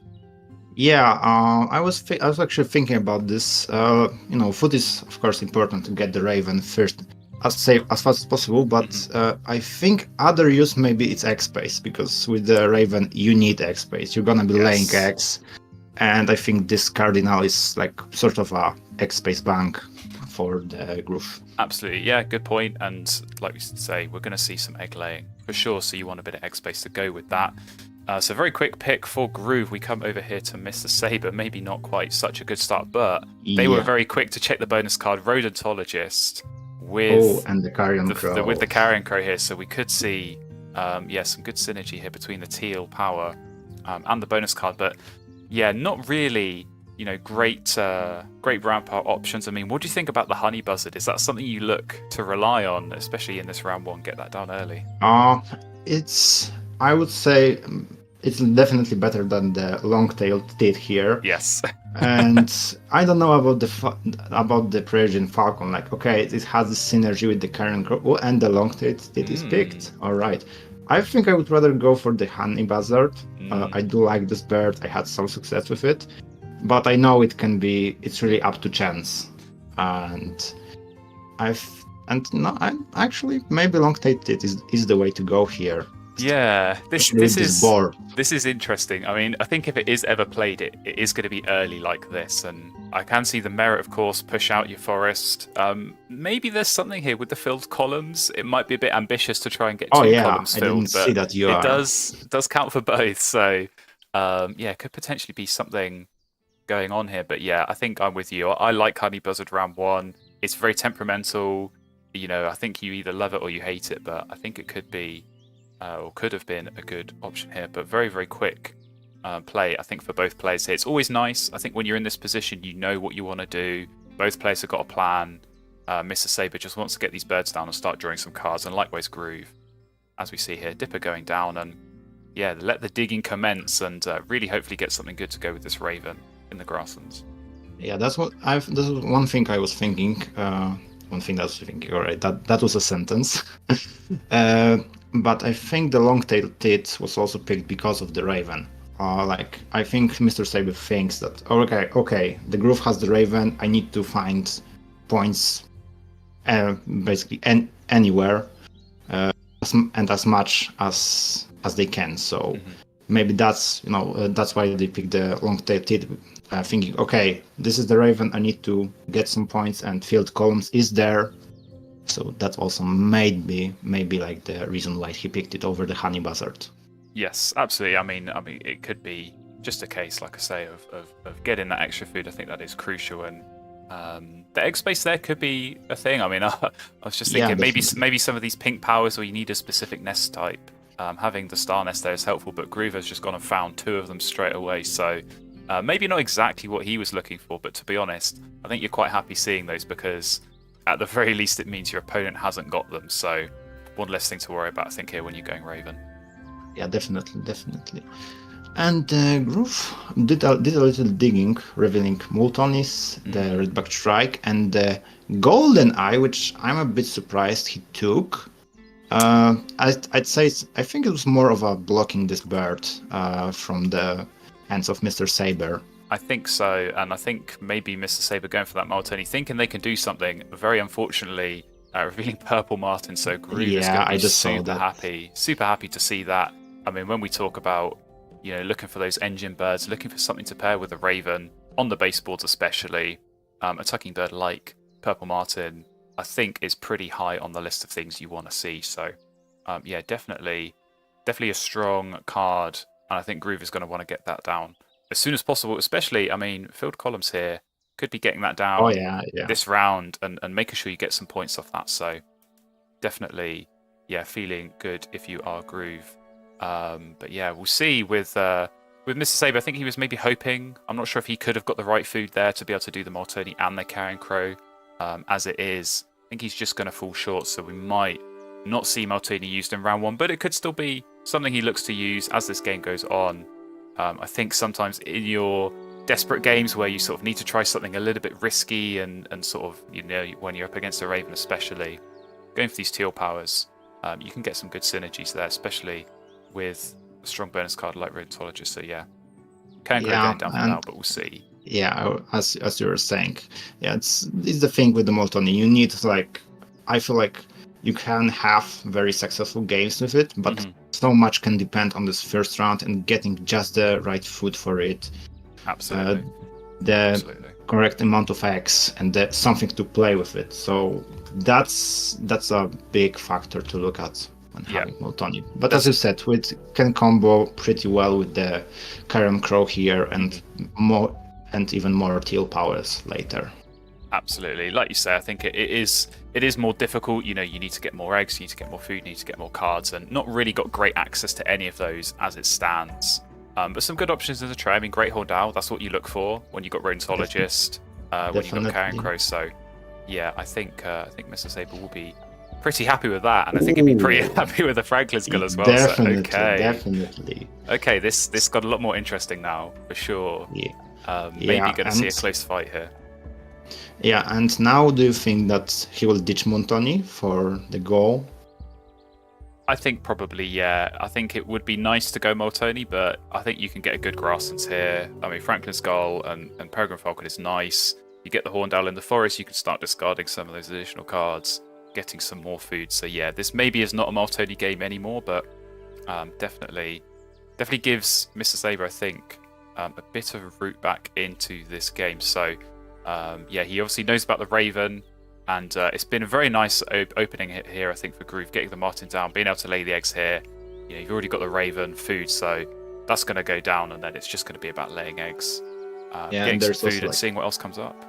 Yeah, I was actually thinking about this. Food is of course important to get the Raven first, as fast as possible. But I think other use maybe it's egg space, because with the Raven you need egg space. You're gonna be laying eggs. And I think this Cardinal is like sort of a egg space bank for the Groove. Absolutely, yeah, good point. And like we say, we're going to see some egg laying for sure, so you want a bit of egg space to go with that. So very quick pick for Groove. We come over here to MrSaber. Maybe not quite such a good start, but they were very quick to check the bonus card, Rodentologist, with and the Carrion Crow. With the Carrion Crow here. So we could see, some good synergy here between the teal power and the bonus card, but yeah, not really, great rampart options. I mean, what do you think about the Honey Buzzard? Is that something you look to rely on, especially in this round 1? Get that down early. I would say it's definitely better than the long-tailed tit here. Yes. And I don't know about the Persian Falcon. Like, okay, it has this synergy with the Carrion Crow, and the long-tailed tit is picked. All right. I think I would rather go for the Honey Buzzard. I do like this bird. I had some success with it, but I know it's really up to chance. And I'm actually maybe long-tailed tit is the way to go here. Yeah, this is interesting. I mean, I think if it is ever played, it is going to be early like this, and I can see the merit, of course, push out your forest. Maybe there's something here with the filled columns. It might be a bit ambitious to try and get 2 columns filled, but it does count for both. So, could potentially be something going on here. But yeah, I think I'm with you. I like Honey Buzzard round 1. It's very temperamental. I think you either love it or you hate it, but I think it could be. Or could have been a good option here, but very, very quick play, I think, for both players here. It's always nice. I think when you're in this position, you know what you want to do. Both players have got a plan. MrSaber just wants to get these birds down and start drawing some cards, and likewise Groove, as we see here. Dipper going down, and yeah, let the digging commence, and really hopefully get something good to go with this Raven in the grasslands. Yeah, this is one thing I was thinking. Alright, that was a sentence. But I think the long-tailed tit was also picked because of the Raven. I think MrSaber thinks that, okay, the Groove has the Raven, I need to find points basically anywhere and as much as they can. So maybe that's why they picked the long-tailed tit, thinking, okay, this is the Raven, I need to get some points, and filled columns is there. So that also maybe like the reason why he picked it over the Honey Buzzard. Yes, absolutely. I mean, it could be just a case, like I say, of getting that extra food. I think that is crucial, and the egg space there could be a thing. I mean, I was just thinking maybe some of these pink powers where you need a specific nest type. Having the star nest there is helpful, but Groove has just gone and found 2 of them straight away. So maybe not exactly what he was looking for, but to be honest, I think you're quite happy seeing those, because at the very least, it means your opponent hasn't got them. So one less thing to worry about, I think, here when you're going Raven. Yeah, definitely. And Groove did a little digging, revealing Multonis, the Redback Shrike, and the Golden Eye, which I'm a bit surprised he took. I'd say I think it was more of a blocking this bird from the hands of MrSaber. I think so, and I think maybe MrSaber going for that Martini, thinking they can do something. Very unfortunately, revealing Purple Martin, so Groove is Yeah, going to I be just saw super that. super happy to see that. I mean, when we talk about, looking for those engine birds, looking for something to pair with a Raven, on the baseboards especially, a tucking bird like Purple Martin, I think is pretty high on the list of things you want to see. So, yeah, definitely a strong card, and I think Groove is going to want to get that down as soon as possible, especially, I mean, Field Columns here could be getting that down Oh yeah, yeah. this round and making sure you get some points off that. So definitely, yeah, feeling good if you are Groove. But yeah, we'll see with MrSaber. I think he was maybe hoping, I'm not sure if he could have got the right food there to be able to do the Martini and the Carrion Crow. As it is, I think he's just going to fall short, so we might not see Martini used in round one, but it could still be something he looks to use as this game goes on. I think sometimes in your desperate games where you sort of need to try something a little bit risky and sort of, when you're up against a Raven especially, going for these teal powers, you can get some good synergies there, especially with a strong bonus card like Rheumatologist. So yeah, can't go going down for now, but we'll see. Yeah, as you were saying, yeah, it's the thing with the Moltoni. You need, like, I feel like you can have very successful games with it, but so much can depend on this first round and getting just the right food for it. Absolutely. The correct amount of eggs and something to play with it. So that's a big factor to look at when having Moltoni. But as you said, it can combo pretty well with the Carrion Crow here and even more teal powers later. Absolutely. Like you say, I think it is more difficult. You need to get more eggs, you need to get more food, you need to get more cards, and not really got great access to any of those as it stands. But some good options in the tray. I mean, Great Horned Owl, that's what you look for when you got Rheumatologist, when you got Carrion Crow. So, yeah, I think MrSaber will be pretty happy with that, and I think he'd be pretty happy with the Franklin Skull as well. Definitely, so, okay. Definitely. Okay, this got a lot more interesting now, for sure. Yeah. Maybe going to see a close fight here. Yeah, and now do you think that he will ditch Moltoni for the goal? I think probably, yeah. I think it would be nice to go Moltoni, but I think you can get a good Grasslands here. I mean, Franklin Skull and Peregrine Falcon is nice. You get the Horned Owl in the forest, you can start discarding some of those additional cards, getting some more food. So yeah, this maybe is not a Moltoni game anymore, but definitely gives MrSaber, I think, a bit of a route back into this game. So yeah, he obviously knows about the Raven, and it's been a very nice opening here, I think, for Groove, getting the Martin down, being able to lay the eggs here. You've already got the Raven food, so that's going to go down, and then it's just going to be about laying eggs, getting some food, and seeing what else comes up.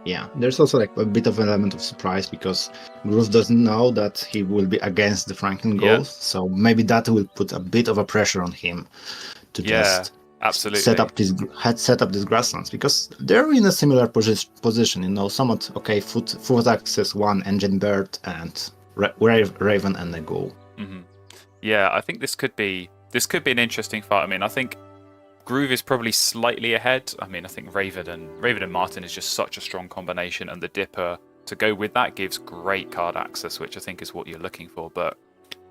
Yeah, there's also like a bit of an element of surprise because Groove doesn't know that he will be against the Franklin goals, so maybe that will put a bit of a pressure on him to just absolutely set up these grasslands, because they're in a similar position, somewhat okay, foot access, one engine bird, and Raven and a ghoul. Yeah, I think this could be an interesting fight. I mean, I think Groove is probably slightly ahead. I mean, I think Raven and Martin is just such a strong combination, and the Dipper to go with that gives great card access, which I think is what you're looking for. But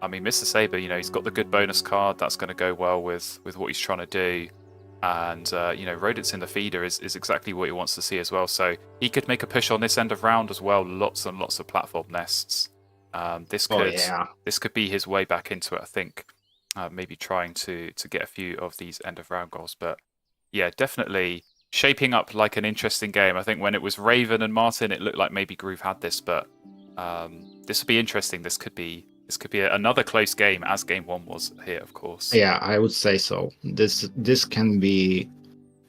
I mean, MrSaber, he's got the good bonus card that's going to go well with what he's trying to do, and Rodents in the feeder is exactly what he wants to see as well. So he could make a push on this end of round as well. Lots and lots of platform nests. This could be his way back into it, I think. Maybe trying to get a few of these end of round goals, but yeah, definitely shaping up like an interesting game. I think when it was Raven and Martin, it looked like maybe Groove had this, but this will be interesting. This could be another close game, as game one was here, of course. Yeah, I would say so. This can be,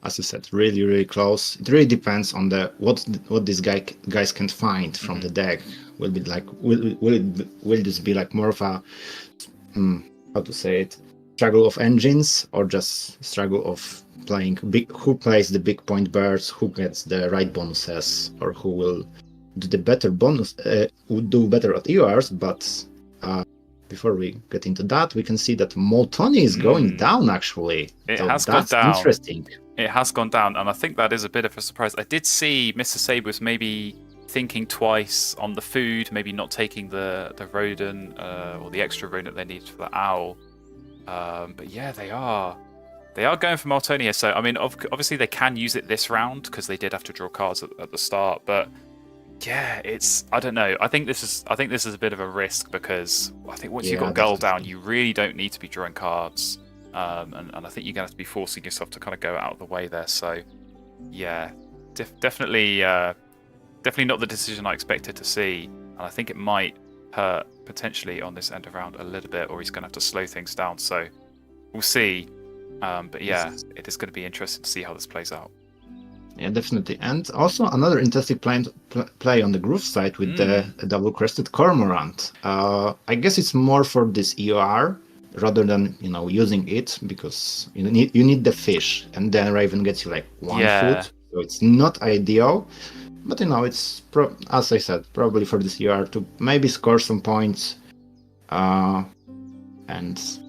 as you said, really, really close. It really depends on what these guys can find from the deck. Will be like will this be like more of a how to say it, struggle of engines, or just struggle of playing who plays the big point birds, who gets the right bonuses, or who will do the better bonus, would do better at EORs. But before we get into that, we can see that Moltoni is going down, actually. It has gone down. Interesting. It has gone down, and I think that is a bit of a surprise. I did see MrSaber was maybe thinking twice on the food, maybe not taking the rodent or the extra rodent they need for the owl. But yeah, they are They are going for Maltoni here, so I mean, obviously they can use it this round because they did have to draw cards at the start. But yeah, I don't know. I think this is a bit of a risk because I think once you've got Gull down, you really don't need to be drawing cards, and I think you're gonna have to be forcing yourself to kind of go out of the way there. So yeah, definitely not the decision I expected to see, and I think it might hurt potentially on this end of round a little bit, or he's gonna have to slow things down. So we'll see. But yeah, it is going to be interesting to see how this plays out. Yeah, definitely. And also another interesting play on the Groove side with the double-crested Cormorant. I guess it's more for this EOR rather than using it, because you need the fish, and then Raven gets you like 1 foot, so it's not ideal. But it's as I said, probably for this EOR to maybe score some points, and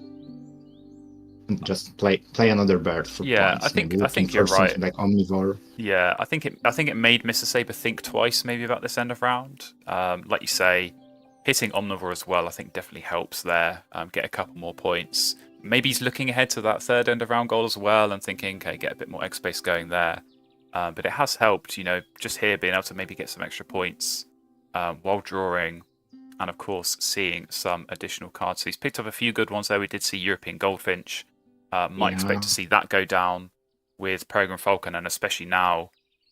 just play another bird for points. I think you're right. Like Omnivore. Yeah, I think it made MrSaber think twice maybe about this end of round. Like you say, hitting Omnivore as well, I think definitely helps there. Get a couple more points. Maybe he's looking ahead to that third end of round goal as well and thinking, okay, get a bit more egg space going there. But it has helped, just here being able to maybe get some extra points while drawing. And of course, seeing some additional cards. So he's picked up a few good ones there. We did see European Goldfinch. Might expect to see that go down with Peregrine Falcon, and especially now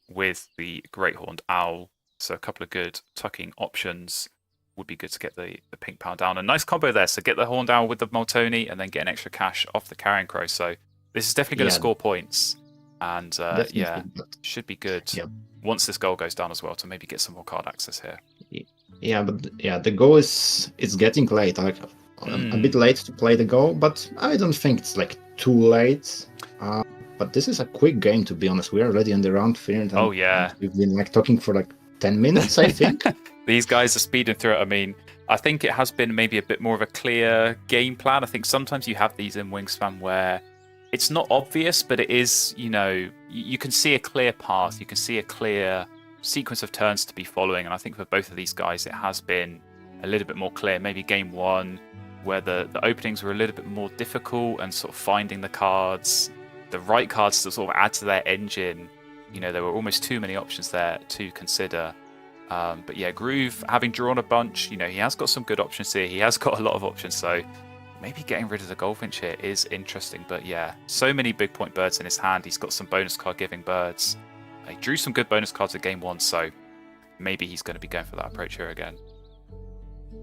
with the Great Horned Owl. So a couple of good tucking options would be good to get the pink power down. A nice combo there. So get the Horned Owl with the Maltoni and then get an extra cash off the Carrion Crow. So this is definitely going to score points. And should be good once this goal goes down as well to maybe get some more card access here. Yeah, but the goal is it's getting late. Like a bit late to play the goal, but I don't think it's like too late. But this is a quick game, to be honest. We're already in the round 3. And we've been like talking for like 10 minutes, I think. These guys are speeding through it. I mean, I think it has been maybe a bit more of a clear game plan. I think sometimes you have these in Wingspan where it's not obvious, but it is, you can see a clear path. You can see a clear sequence of turns to be following. And I think for both of these guys, it has been a little bit more clear. Maybe game 1, where the openings were a little bit more difficult and sort of finding the cards, the right cards to sort of add to their engine. There were almost too many options there to consider. But yeah, Groove, having drawn a bunch, he has got some good options here. He has got a lot of options, so maybe getting rid of the Goldfinch here is interesting. But yeah, so many big point birds in his hand. He's got some bonus card giving birds. He drew some good bonus cards at game 1, so maybe he's going to be going for that approach here again.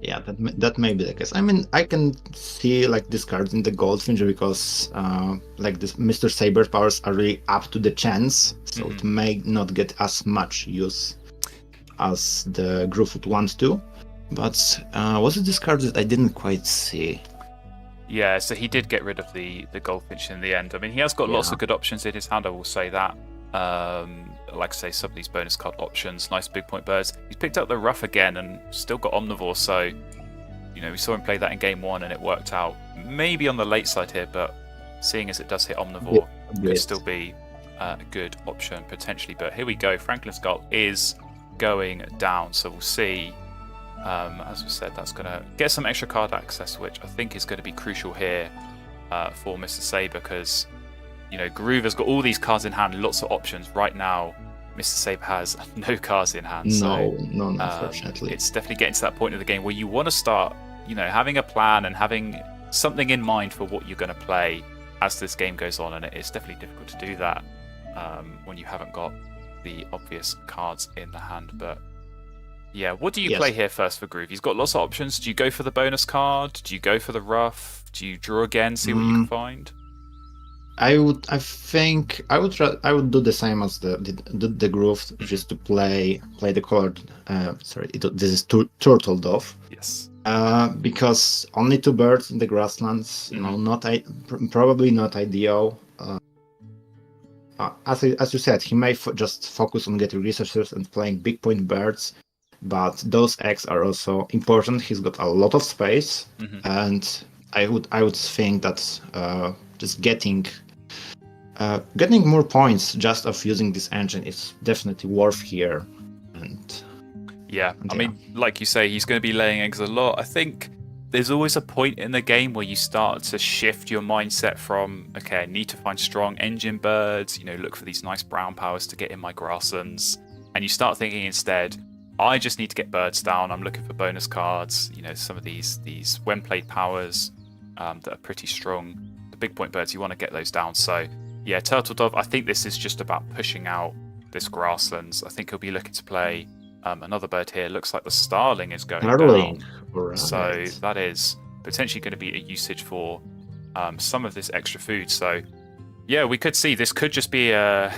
Yeah, that may be the case. I mean, I can see like these cards in the Goldfinch because like this MrSaber powers are really up to the chance, so it may not get as much use as the Groove would want to. But was it this card that I didn't quite see? Yeah, so he did get rid of the Goldfinch in the end. I mean, he has got lots of good options in his hand, I will say that. Like I say, some of these bonus card options, nice big point birds. He's picked up the Ruff again and still got Omnivore, so we saw him play that in game 1 and it worked out. Maybe on the late side here, but seeing as it does hit Omnivore, could still be a good option potentially. But here we go, Franklin Skull is going down, so we'll see. As we said, that's going to get some extra card access, which I think is going to be crucial here for MrSaber, because Groove has got all these cards in hand, lots of options. Right now, MrSaber has no cards in hand. No, unfortunately. It's definitely getting to that point of the game where you want to start, having a plan and having something in mind for what you're going to play as this game goes on. And it's definitely difficult to do that when you haven't got the obvious cards in the hand. But yeah, what do you play here first for Groove? He's got lots of options. Do you go for the bonus card? Do you go for the Ruff? Do you draw again, see what you can find? I think I would do the same as the Groove, just to play the colored. This is Turtle Dove. Yes. Because only 2 birds in the grasslands, probably not ideal. As you said, he may just focus on getting resources and playing big point birds, but those eggs are also important. He's got a lot of space, and I would think that just getting more points just of using this engine is definitely worth here. I mean, like you say, he's going to be laying eggs a lot. I think there's always a point in the game where you start to shift your mindset from, okay, I need to find strong engine birds, look for these nice brown powers to get in my grasslands. And you start thinking instead, I just need to get birds down. I'm looking for bonus cards, some of these when played powers that are pretty strong. The big point birds, you want to get those down. So yeah, Turtle Dove, I think this is just about pushing out this grasslands. I think he'll be looking to play another bird here. Looks like the Starling is going down. Right. So that is potentially going to be a usage for some of this extra food. So yeah, we could see this could just be a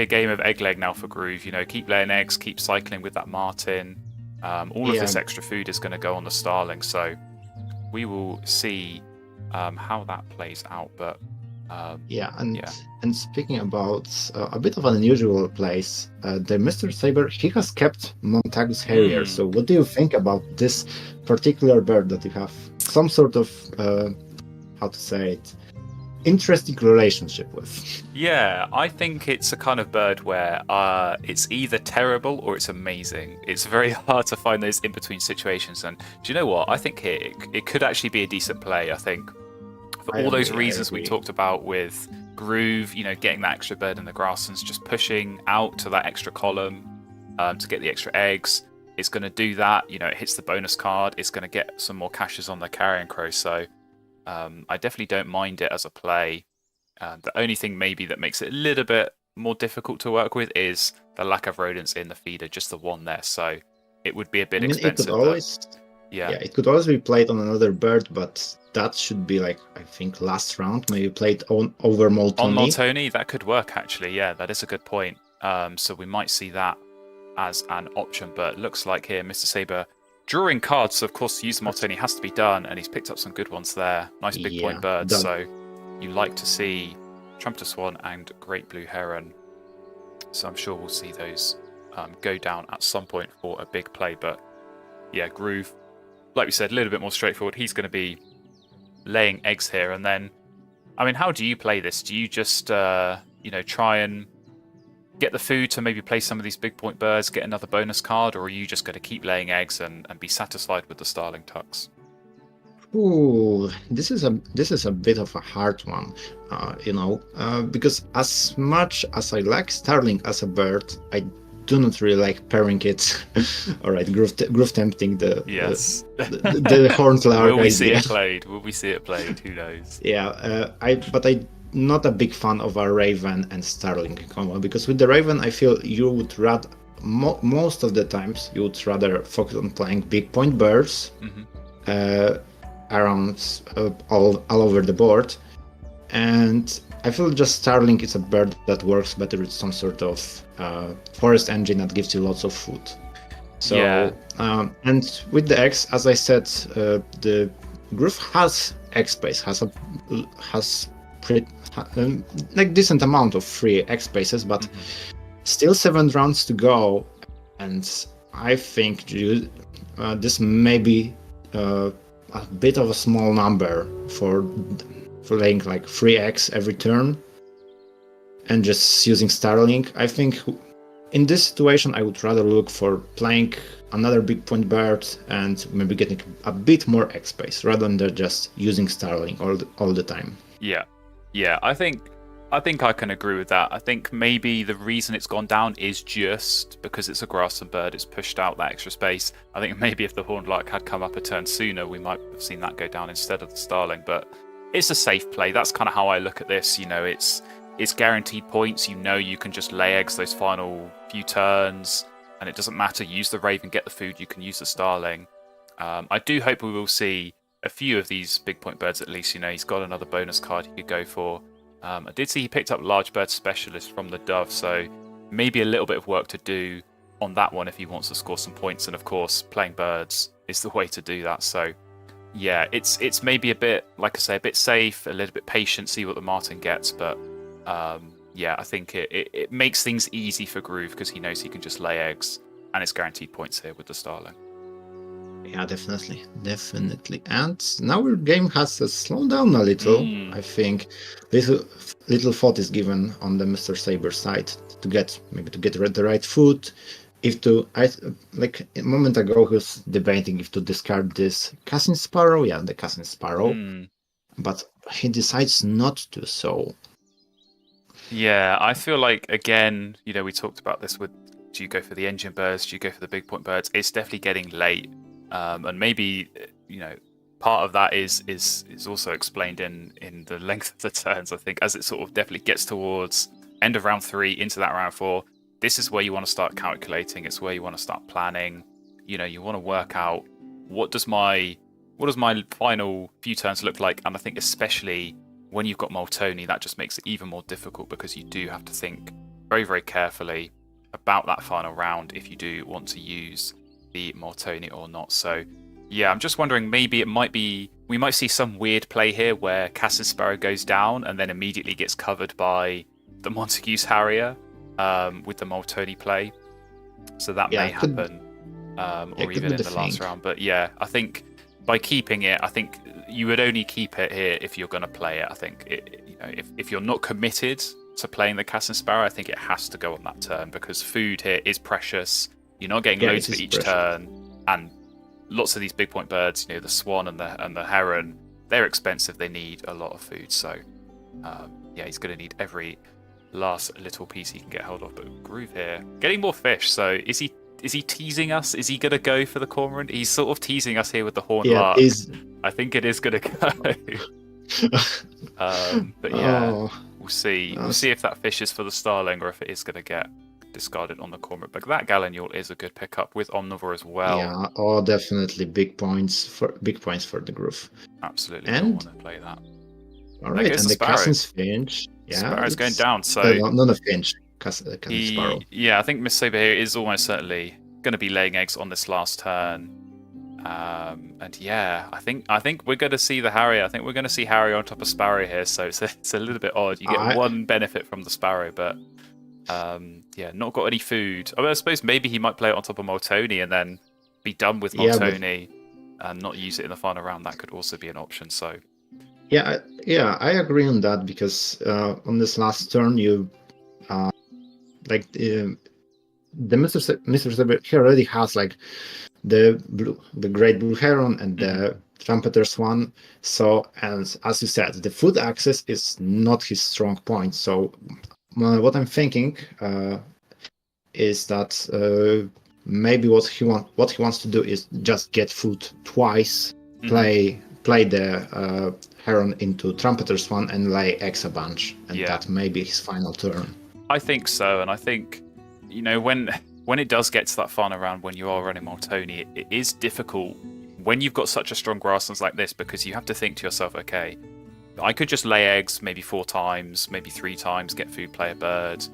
game of egg leg now for Groove. Keep laying eggs, keep cycling with that Martin. All of this extra food is going to go on the Starling. So we will see how that plays out. But and speaking about a bit of an unusual place, the MrSaber, he has kept Montagu's Harrier. So what do you think about this particular bird that you have some sort of how to say it, interesting relationship with? Yeah, I think it's a kind of bird where it's either terrible or it's amazing. It's very hard to find those in-between situations. And do you know what? I think it could actually be a decent play. I think for all those reasons we talked about with Groove, getting that extra bird in the grasslands, just pushing out to that extra column to get the extra eggs. It's going to do that. It hits the bonus card. It's going to get some more caches on the Carrion Crow. So I definitely don't mind it as a play. The only thing maybe that makes it a little bit more difficult to work with is the lack of rodents in the feeder, just the one there. So it would be a bit expensive. It could always be played on another bird, but that should be I think last round, maybe played over Moltoni. On Moltoni, that could work actually. Yeah, that is a good point. So we might see that as an option, but looks like here MrSaber drawing cards. So of course, use Moltoni has to be done, and he's picked up some good ones there. Nice big point birds. So you like to see Trumpeter Swan and Great Blue Heron. So I'm sure we'll see those go down at some point for a big play. But yeah, Groove, like we said, a little bit more straightforward. He's going to be laying eggs here, and then, how do you play this? Do you just try and get the food to maybe play some of these big point birds, get another bonus card, or are you just going to keep laying eggs and be satisfied with the Starling Tucks? Ooh, this is a bit of a hard one, because as much as I like Starling as a bird, I do not really like pairing it. All right, groove tempting the horned lark. Will we see it played? Will we see it played? Who knows? Yeah, I'm not a big fan of a Raven and Starling combo, because with the Raven, I feel you would rather most of the times you would rather focus on playing big point birds around all over the board, and I feel just Starling is a bird that works better with some sort of forest engine that gives you lots of food. So and with the eggs, as I said, the Groove has egg space, has decent amount of free egg spaces, but still 7 rounds to go, and I think this may be a bit of a small number for laying 3 eggs every turn and just using Starling. I think in this situation I would rather look for playing another big point bird and maybe getting a bit more egg space rather than just using Starling all the time. Yeah, I think I can agree with that. I think maybe the reason it's gone down is just because it's a grassland bird. It's pushed out that extra space. I think maybe if the horned lark had come up a turn sooner, we might have seen that go down instead of the Starling. But it's a safe play. That's kind of how I look at this. It's guaranteed points. You can just lay eggs those final few turns, and it doesn't matter. Use the Raven, get the food. You can use the Starling. I do hope we will see a few of these big point birds at least. He's got another bonus card he could go for. I did see he picked up Large Bird Specialist from the Dove, so maybe a little bit of work to do on that one if he wants to score some points. And of course, playing birds is the way to do that. So yeah, it's maybe a bit, like I say, a bit safe, a little bit patient, see what the Martin gets. But I think it makes things easy for Groove because he knows he can just lay eggs, and it's guaranteed points here with the Starling. Yeah, definitely. And now our game has slowed down a little. I think little thought is given on the MrSaber side to get the right food, like a moment ago, he was debating if to discard this Cassin Sparrow. Yeah, the Cassin Sparrow, but he decides not to. So Yeah, I feel like, again, we talked about this with, do you go for the engine birds, do you go for the big point birds? It's definitely getting late, and maybe part of that is also explained in the length of the turns. I think as it sort of definitely gets towards end of round 3 into that round 4, this is where you want to start calculating. It's where you want to start planning. You want to work out what does my final few turns look like, and I think especially when you've got Moltoni, that just makes it even more difficult because you do have to think very, very carefully about that final round if you do want to use the Moltoni or not. So, yeah, I'm just wondering, maybe we might see some weird play here where Cassin Sparrow goes down and then immediately gets covered by the Montague's Harrier with the Moltoni play. So that may happen, or even in the last round. But yeah, I think by keeping it, I think you would only keep it here if you're going to play it. I think if you're not committed to playing the Cassin Sparrow, I think it has to go on that turn because food here is precious. You're not getting loads for each turn, and lots of these big point birds, the swan and the heron, they're expensive. They need a lot of food. So yeah, he's going to need every last little piece he can get hold of. But Groove here getting more fish. So is he teasing us? Is he going to go for the cormorant? He's sort of teasing us here with the horned lark. I think it is going to go. But yeah, we'll see. We'll see if that fish is for the starling or if it is going to get discarded on the cormorant. But that Gallignule is a good pickup with Omnivore as well. Yeah, definitely big points for the Groove. Absolutely, I want to play that. All right, and the Cassin's Finch. Yeah, Sparrow's going down. So not a Finch. Cassin Sparrow. Yeah, I think MrSaber here is almost certainly going to be laying eggs on this last turn. And yeah, I think we're going to see the Harrier. I think we're going to see Harrier on top of Sparrow here. So it's a little bit odd. You get one benefit from the Sparrow, but yeah, not got any food. I suppose maybe he might play it on top of Moltoni and then be done with Moltoni and not use it in the final round. That could also be an option. So yeah, I agree on that because on this last turn you. The MrSaber, he already has like the great blue heron and the trumpeter swan. So, and as you said, the food access is not his strong point. So, what I'm thinking is that maybe what he wants to do is just get food twice, play the heron into trumpeter swan and lay eggs a bunch, and that may be his final turn. I think so, and I think, when it does get to that final round, when you are running Moltoni, it is difficult when you've got such a strong grasslands like this because you have to think to yourself, okay, I could just lay eggs maybe 4 times, maybe 3 times, get food, play a bird.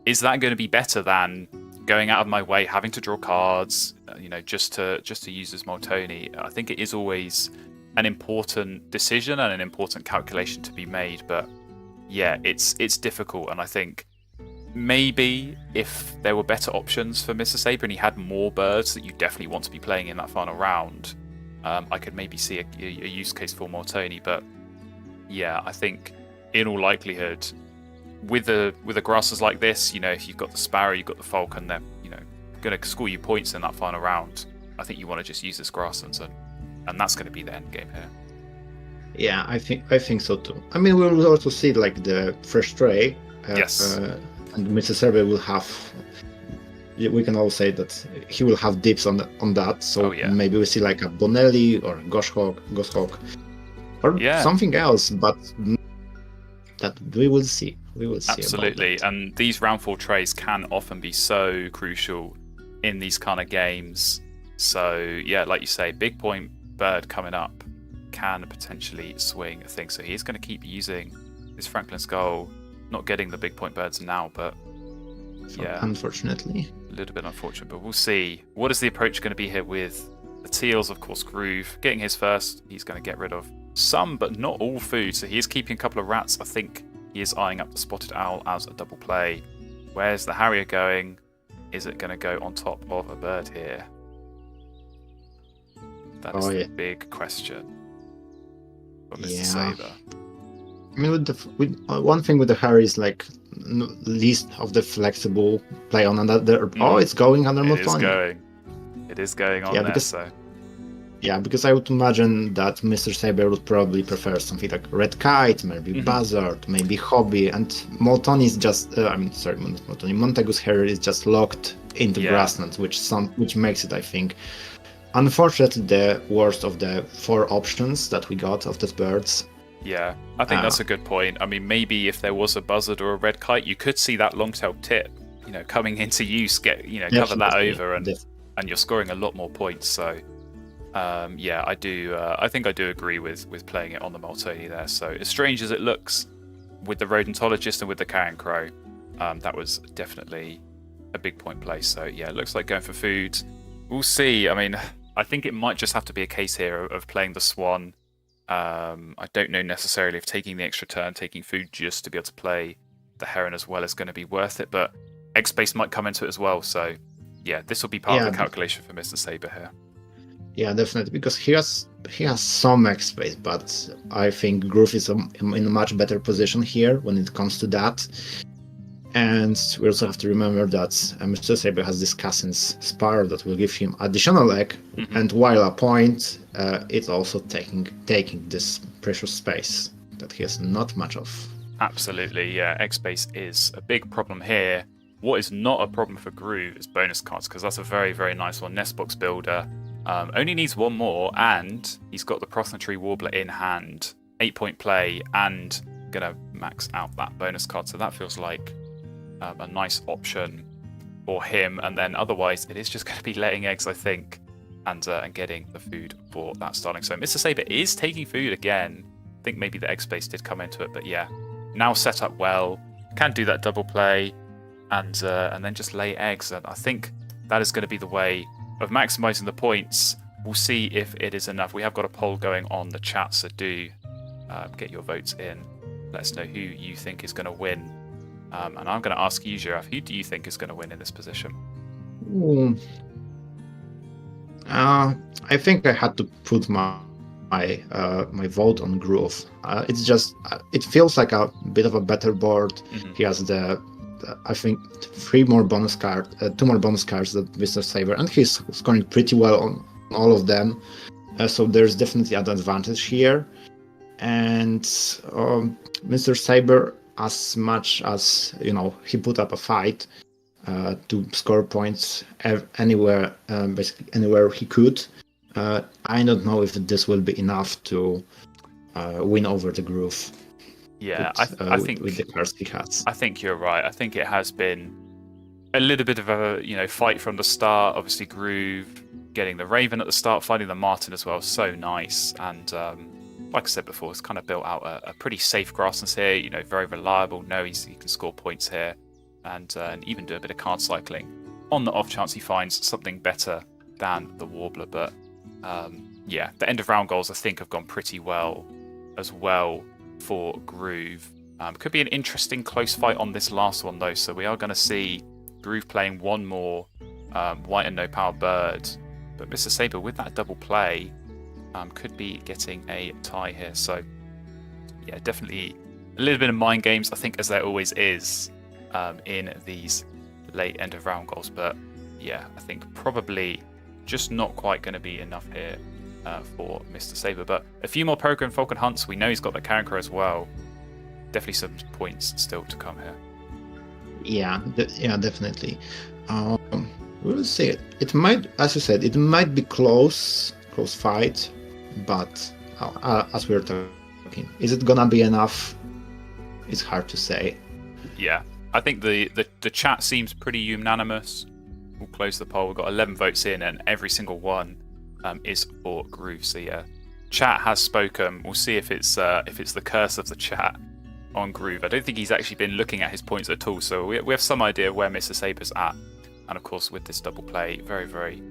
Is that going to be better than going out of my way, having to draw cards, just to use as Moltoni? I think it is always an important decision and an important calculation to be made, but yeah, it's difficult, and I think maybe if there were better options for MrSaber and he had more birds that you definitely want to be playing in that final round, I could maybe see a use case for Moltoni. But yeah, I think in all likelihood, with the grasses like this, if you've got the Sparrow, you've got the Falcon, they're going to score you points in that final round. I think you want to just use this grasslands, and that's going to be the end game here. Yeah, I think so too. I mean, we will also see like the fresh stray. Yes. And MrSaber will have. We can all say that he will have dips on that. So maybe we see like a Bonelli or Goshawk, or something else. But that we will see. We will see. Absolutely, and these round 4 trays can often be so crucial in these kind of games. So yeah, like you say, big point bird coming up can potentially swing a thing. So he's going to keep using this Franklin Skull, not getting the big point birds now, but unfortunately, a little bit unfortunate. But we'll see. What is the approach going to be here with the teals? Of course, Groove getting his first. He's going to get rid of some, but not all food. So he is keeping a couple of rats. I think he is eyeing up the spotted owl as a double play. Where's the Harrier going? Is it going to go on top of a bird here? That is the big question for MrSaber. I mean, with one thing with the Harry is like least of the flexible play on another. Oh, it's going under Multoni. It is going on Yeah, there. because- So Yeah, because I would imagine that MrSaber would probably prefer something like Red Kite, maybe Buzzard, maybe Hobby, and Moltoni is just, Moltoni, Montagu's hair is just locked into Grasslands, which makes it, I think, unfortunately, the worst of the 4 options that we got of the birds. yeah, I think that's a good point. I mean, maybe if there was a Buzzard or a Red Kite, you could see that long-tailed tip, coming into use, cover that over, and you're scoring a lot more points. So. I do. I think I do agree with playing it on the Moltoni there. So as strange as it looks, with the Rodentologist and with the Carrion Crow, that was definitely a big point play. So yeah, it looks like going for food. We'll see. I mean, I think it might just have to be a case here of playing the Swan. I don't know necessarily if taking the extra turn, taking food just to be able to play the Heron as well is going to be worth it. But Egg Space might come into it as well. So yeah, this will be part of the calculation for MrSaber here. Yeah, definitely, because he has some X space, but I think Groove is in a much better position here when it comes to that. And we also have to remember that MrSaber has this Cassin's Spar that will give him additional egg, and while a point, it's also taking this precious space that he has not much of. Absolutely, yeah. Egg space is a big problem here. What is not a problem for Groove is bonus cards, because that's a very, very nice one. Nestbox Builder. Only needs 1 more, and he's got the Prothonotary Warbler in hand. 8-point play, and gonna max out that bonus card. So that feels like a nice option for him. And then otherwise, it is just going to be laying eggs, I think, and getting the food for that starting. So MrSaber is taking food again. I think maybe the egg space did come into it, but yeah, now set up well. Can do that double play, and then just lay eggs. And I think that is going to be the way of maximizing the points. We'll see if it is enough. We have got a poll going on the chat, so do get your votes in. Let us know who you think is going to win. And I'm going to ask you, Giraffe, who do you think is going to win in this position? I think I had to put my vote on Groove. It's just it feels like a bit of a better board. He has I think 2 more bonus cards than MrSaber, and he's scoring pretty well on all of them. So there's definitely an advantage here. And MrSaber, as much as he put up a fight to score points anywhere, basically anywhere he could. I don't know if this will be enough to win over the Groove. Yeah, I think with the cards he has. I think you're right. I think it has been a little bit of a fight from the start. Obviously, Groove getting the Raven at the start, finding the Martin as well, so nice. And like I said before, it's kind of built out a pretty safe Grasslands here. Very reliable. He can score points here, and even do a bit of card cycling on the off chance he finds something better than the Warbler. But the end of round goals I think have gone pretty well as well for Groove. Could be an interesting close fight on this last one though, so we are going to see Groove playing 1 more white and no power bird, but MrSaber with that double play could be getting a tie here. So yeah, definitely a little bit of mind games, I think, as there always is in these late end of round goals. But yeah, I think probably just not quite going to be enough here for MrSaber. But a few more Peregrine Falcon hunts. We know he's got the Carrion Crow as well. Definitely some points still to come here. Yeah, definitely. We'll see. It might, as you said, it might be close fight, but as we're talking, is it gonna be enough? It's hard to say. Yeah, I think the chat seems pretty unanimous. We'll close the poll. We've got 11 votes in, and every single one is for Groove. So yeah, chat has spoken. We'll see if it's the curse of the chat on Groove. I don't think he's actually been looking at his points at all, so we have some idea where MrSaber's at. And of course, with this double play, very, very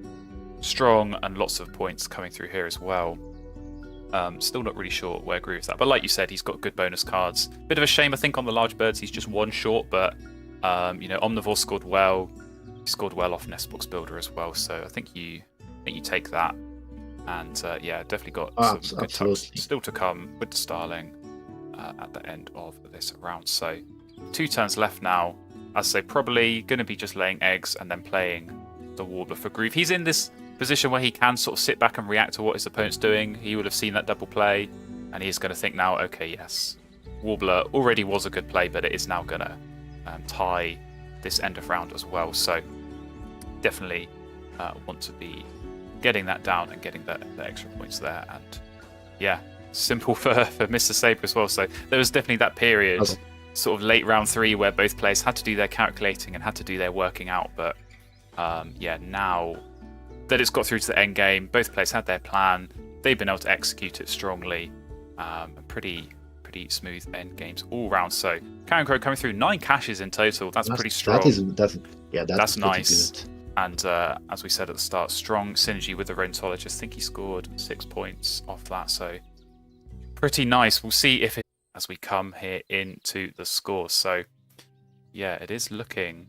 strong, and lots of points coming through here as well. Still not really sure where Groove's at, but like you said, he's got good bonus cards. Bit of a shame, I think, on the large birds. He's just 1 short, but Omnivore scored well. He scored well off Nestbox Builder as well, so I think you take that. And definitely got some good stuff still to come with the Starling at the end of this round. So 2 turns left now. As I say, probably going to be just laying eggs and then playing the Warbler for Groove. He's in this position where he can sort of sit back and react to what his opponent's doing. He would have seen that double play, and he's going to think now, okay, yes, Warbler already was a good play, but it is now going to tie this end of round as well. So definitely want to be getting that down and getting the extra points there. And yeah, simple for MrSaber as well. So there was definitely that period, sort of late round 3, where both players had to do their calculating and had to do their working out. But yeah, now that it's got through to the end game, both players had their plan. They've been able to execute it strongly. Pretty smooth end games all round. So Karen Crow coming through 9 caches in total. That's pretty strong. That's nice. Good. And as we said at the start, strong synergy with the Rheumatologist. I think he scored 6 points off that. So pretty nice. We'll see if it as we come here into the scores. So yeah, it is looking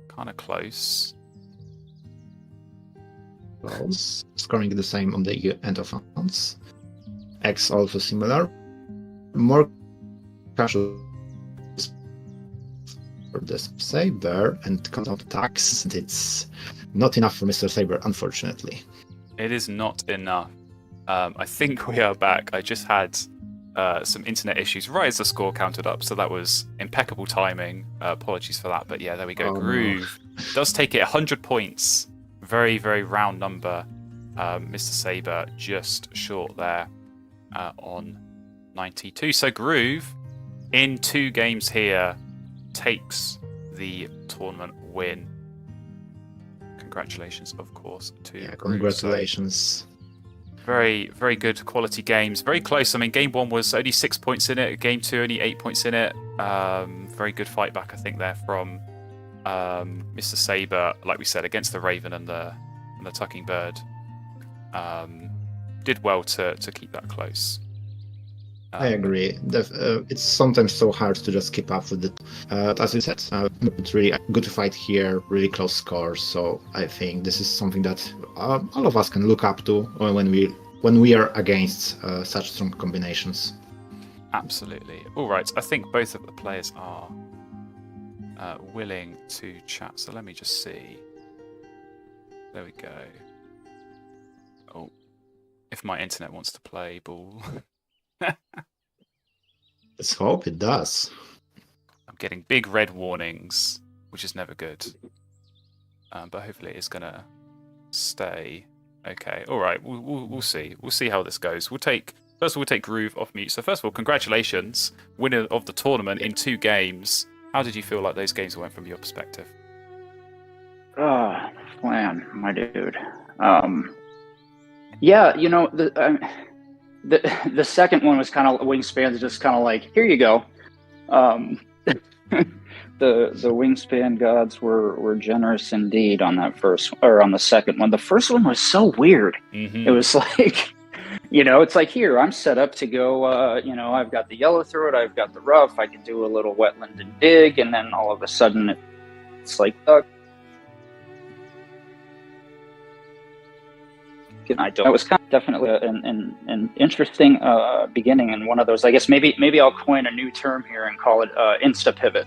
kind of close. Scoring the same on the end of rounds. X also similar. More casual for the Saber and count attacks. It's not enough for MrSaber, unfortunately. It is not enough. I think we are back. I just had some internet issues right as the score counted up, so that was impeccable timing. Apologies for that, but yeah, there we go. Groove does take it 100 points. Very, very round number. MrSaber just short there on 92. So Groove, in 2 games here, takes the tournament win. Congratulations, of course, to Groove. Congratulations. So, very, very good quality games. Very close. I mean, game 1 was only 6 points in it. Game 2 only 8 points in it. Very good fight back, I think, there from MrSaber. Like we said, against the Raven and the Tucking Bird. Did well to keep that close. I agree. It's sometimes so hard to just keep up with it. As you said, it's really a good fight here, really close scores. So I think this is something that all of us can look up to when we are against such strong combinations. Absolutely. All right. I think both of the players are willing to chat. So let me just see. There we go. Oh, if my internet wants to play ball. Let's hope it does. I'm getting big red warnings, which is never good. But hopefully it's gonna stay okay. All right, we'll see. We'll see how this goes. We'll take Groove off mute. So first of all, congratulations, winner of the tournament in 2 games. How did you feel like those games went from your perspective? Man, my dude. Yeah, you know, the second one was kind of Wingspan's just kind of like, here you go. The Wingspan gods were generous indeed on that on the second one. The first one was so weird. Mm-hmm. It was like, you know, it's like, here, I'm set up to go, you know, I've got the yellow throat, I've got the rough, I can do a little wetland and dig, and then all of a sudden it's like, I don't. That was kind of definitely an interesting beginning, and one of those. I guess maybe I'll coin a new term here and call it insta pivot.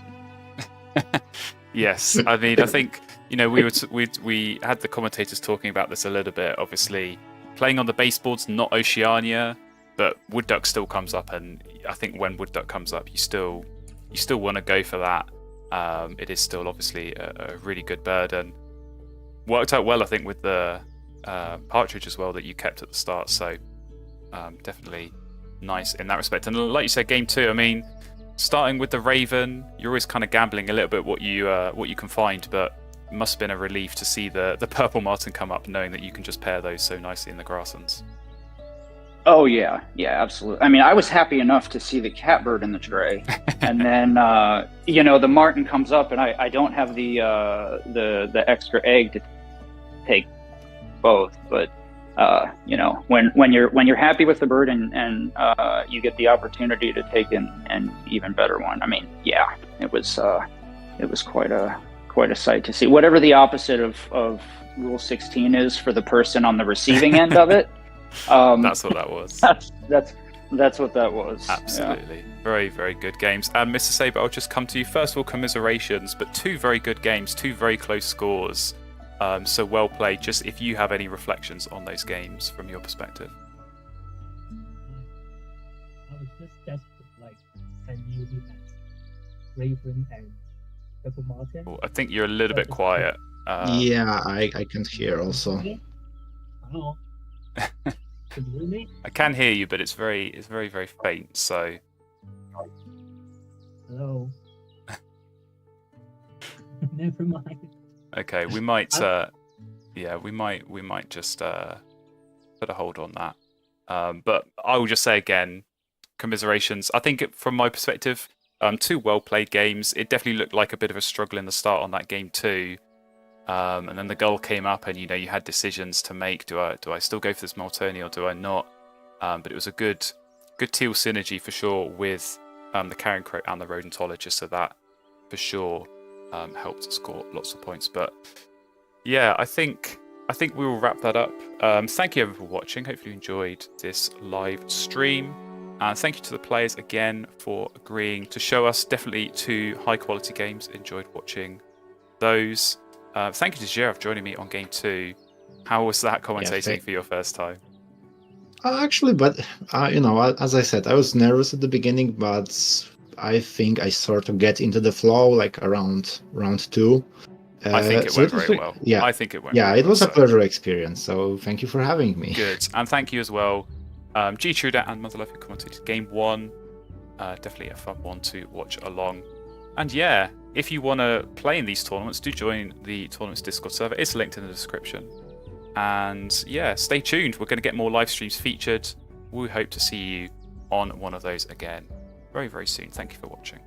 Yes, I mean, I think, you know, we had the commentators talking about this a little bit. Obviously, playing on the baseboard's not Oceania, but Wood Duck still comes up, and I think when Wood Duck comes up, you still want to go for that. It is still obviously a really good bird, and worked out well, I think, with the partridge as well that you kept at the start. So definitely nice in that respect. And like you said, game 2, I mean, starting with the Raven, you're always kind of gambling a little bit what you can find, but it must have been a relief to see the purple martin come up, knowing that you can just pair those so nicely in the grasslands. Oh yeah, absolutely. I mean, I was happy enough to see the catbird in the tray, and then you know, the martin comes up, and I don't have the extra egg to take both, but you know, when you're happy with the bird and you get the opportunity to take an even better one. I mean, yeah, it was quite a sight to see. Whatever the opposite of Rule 16 is for the person on the receiving end of it. That's what that was. That's what that was. Absolutely. Very, very good games. And MrSaber, I'll just come to you. First of all, commiserations, but two very good games, two very close scores. So well played. Just if you have any reflections on those games from your perspective. I was just desperate, like, can you be as Raven and Purple Martin? Oh, I think you're a little bit quiet. Yeah, I can't hear also. Hello. Can you hear me? I can hear you, but it's very, very faint. So Hello. Never mind. okay, we might, we might just put a hold on that. But I will just say again, commiserations. I think from my perspective, two well played games. It definitely looked like a bit of a struggle in the start on that game too. And then the goal came up, and you had decisions to make. Do I still go for this Molteni or do I not? But it was a good teal synergy for sure with the Carrion Crow and the Rodentologist, so that for sure helped score lots of points. But yeah, I think we will wrap that up. Thank you everyone for watching. Hopefully you enjoyed this live stream. And thank you to the players again for agreeing to show us definitely two high quality games. Enjoyed watching those. Thank you to Gerard for joining me on game 2. How was that commentating for your first time? Actually, but as I said, I was nervous at the beginning, but I think I sort of get into the flow like around round 2. I think it went very well. Yeah, I think it went. Yeah, very it was well, a pleasure experience. So thank you for having me. Good, and thank you as well, G Truder and Motherlife who commentated game 1. Definitely a fun one to watch along. And yeah, if you want to play in these tournaments, do join the tournaments Discord server. It's linked in the description. And yeah, stay tuned. We're going to get more live streams featured. We hope to see you on one of those again very, very soon. Thank you for watching.